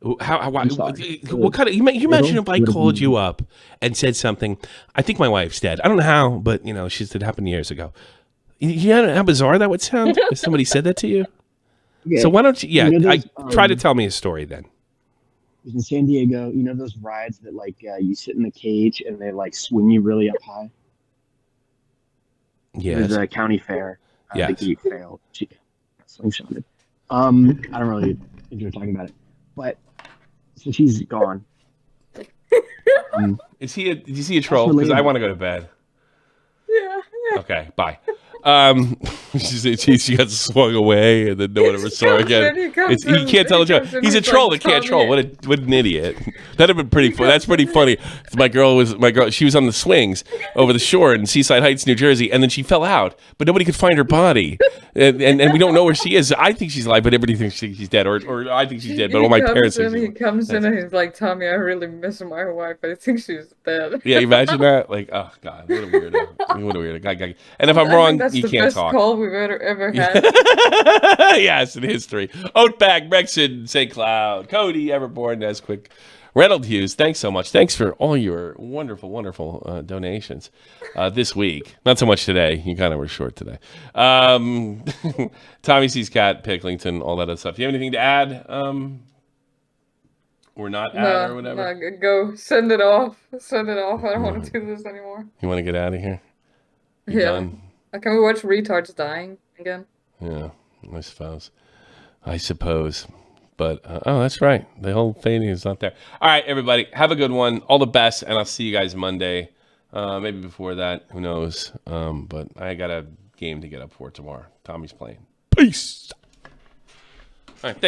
What kind of? You mentioned if I called you up and said something. I think my wife's dead. I don't know how, but it happened years ago. You know how bizarre that would sound if somebody said that to you. Yeah. So why don't you? Yeah, try to tell me a story then. In San Diego, you know those rides that like you sit in the cage and they like swing you really up high. Yeah. There's a county fair. The gate failed. She slingshotted. I don't really enjoy talking about it, but so she's gone. Is he a troll? Because I want to go to bed. Yeah. Okay. Bye. She got swung away and then no one ever saw her again. He can't tell the joke. He's a troll that can't troll. What an idiot. That'd have been pretty funny. That's pretty funny. My girl, she was on the swings over the shore in Seaside Heights, New Jersey, and then she fell out, but nobody could find her body. And we don't know where she is. I think she's alive, but everybody thinks she's dead, or I think she's dead, but all my parents think he comes in and he's like, Tommy, I really miss my wife. I think she's dead. Yeah, imagine that. Like, oh God, what a weirdo. What a weirdo. Guy. And if I'm wrong, you can't talk. That's the best call we've ever had. Yes, in history. Oatbag, Brexit, St. Cloud, Cody, Everborn, Nesquick, Reynold Hughes. Thanks so much. Thanks for all your wonderful, wonderful donations this week. Not so much today. You kind of were short today. Tommy C's Cat, Picklington, all that other stuff. Do you have anything to add? Or not add or whatever? No, go. Send it off. Send it off. I don't want to do this anymore. You want to get out of here? You're done? Can we watch retards dying again? Yeah, I suppose. But, that's right. The whole fading is not there. All right, everybody. Have a good one. All the best, and I'll see you guys Monday. Maybe before that. Who knows? But I got a game to get up for tomorrow. Tommy's playing. Peace. All right, thanks.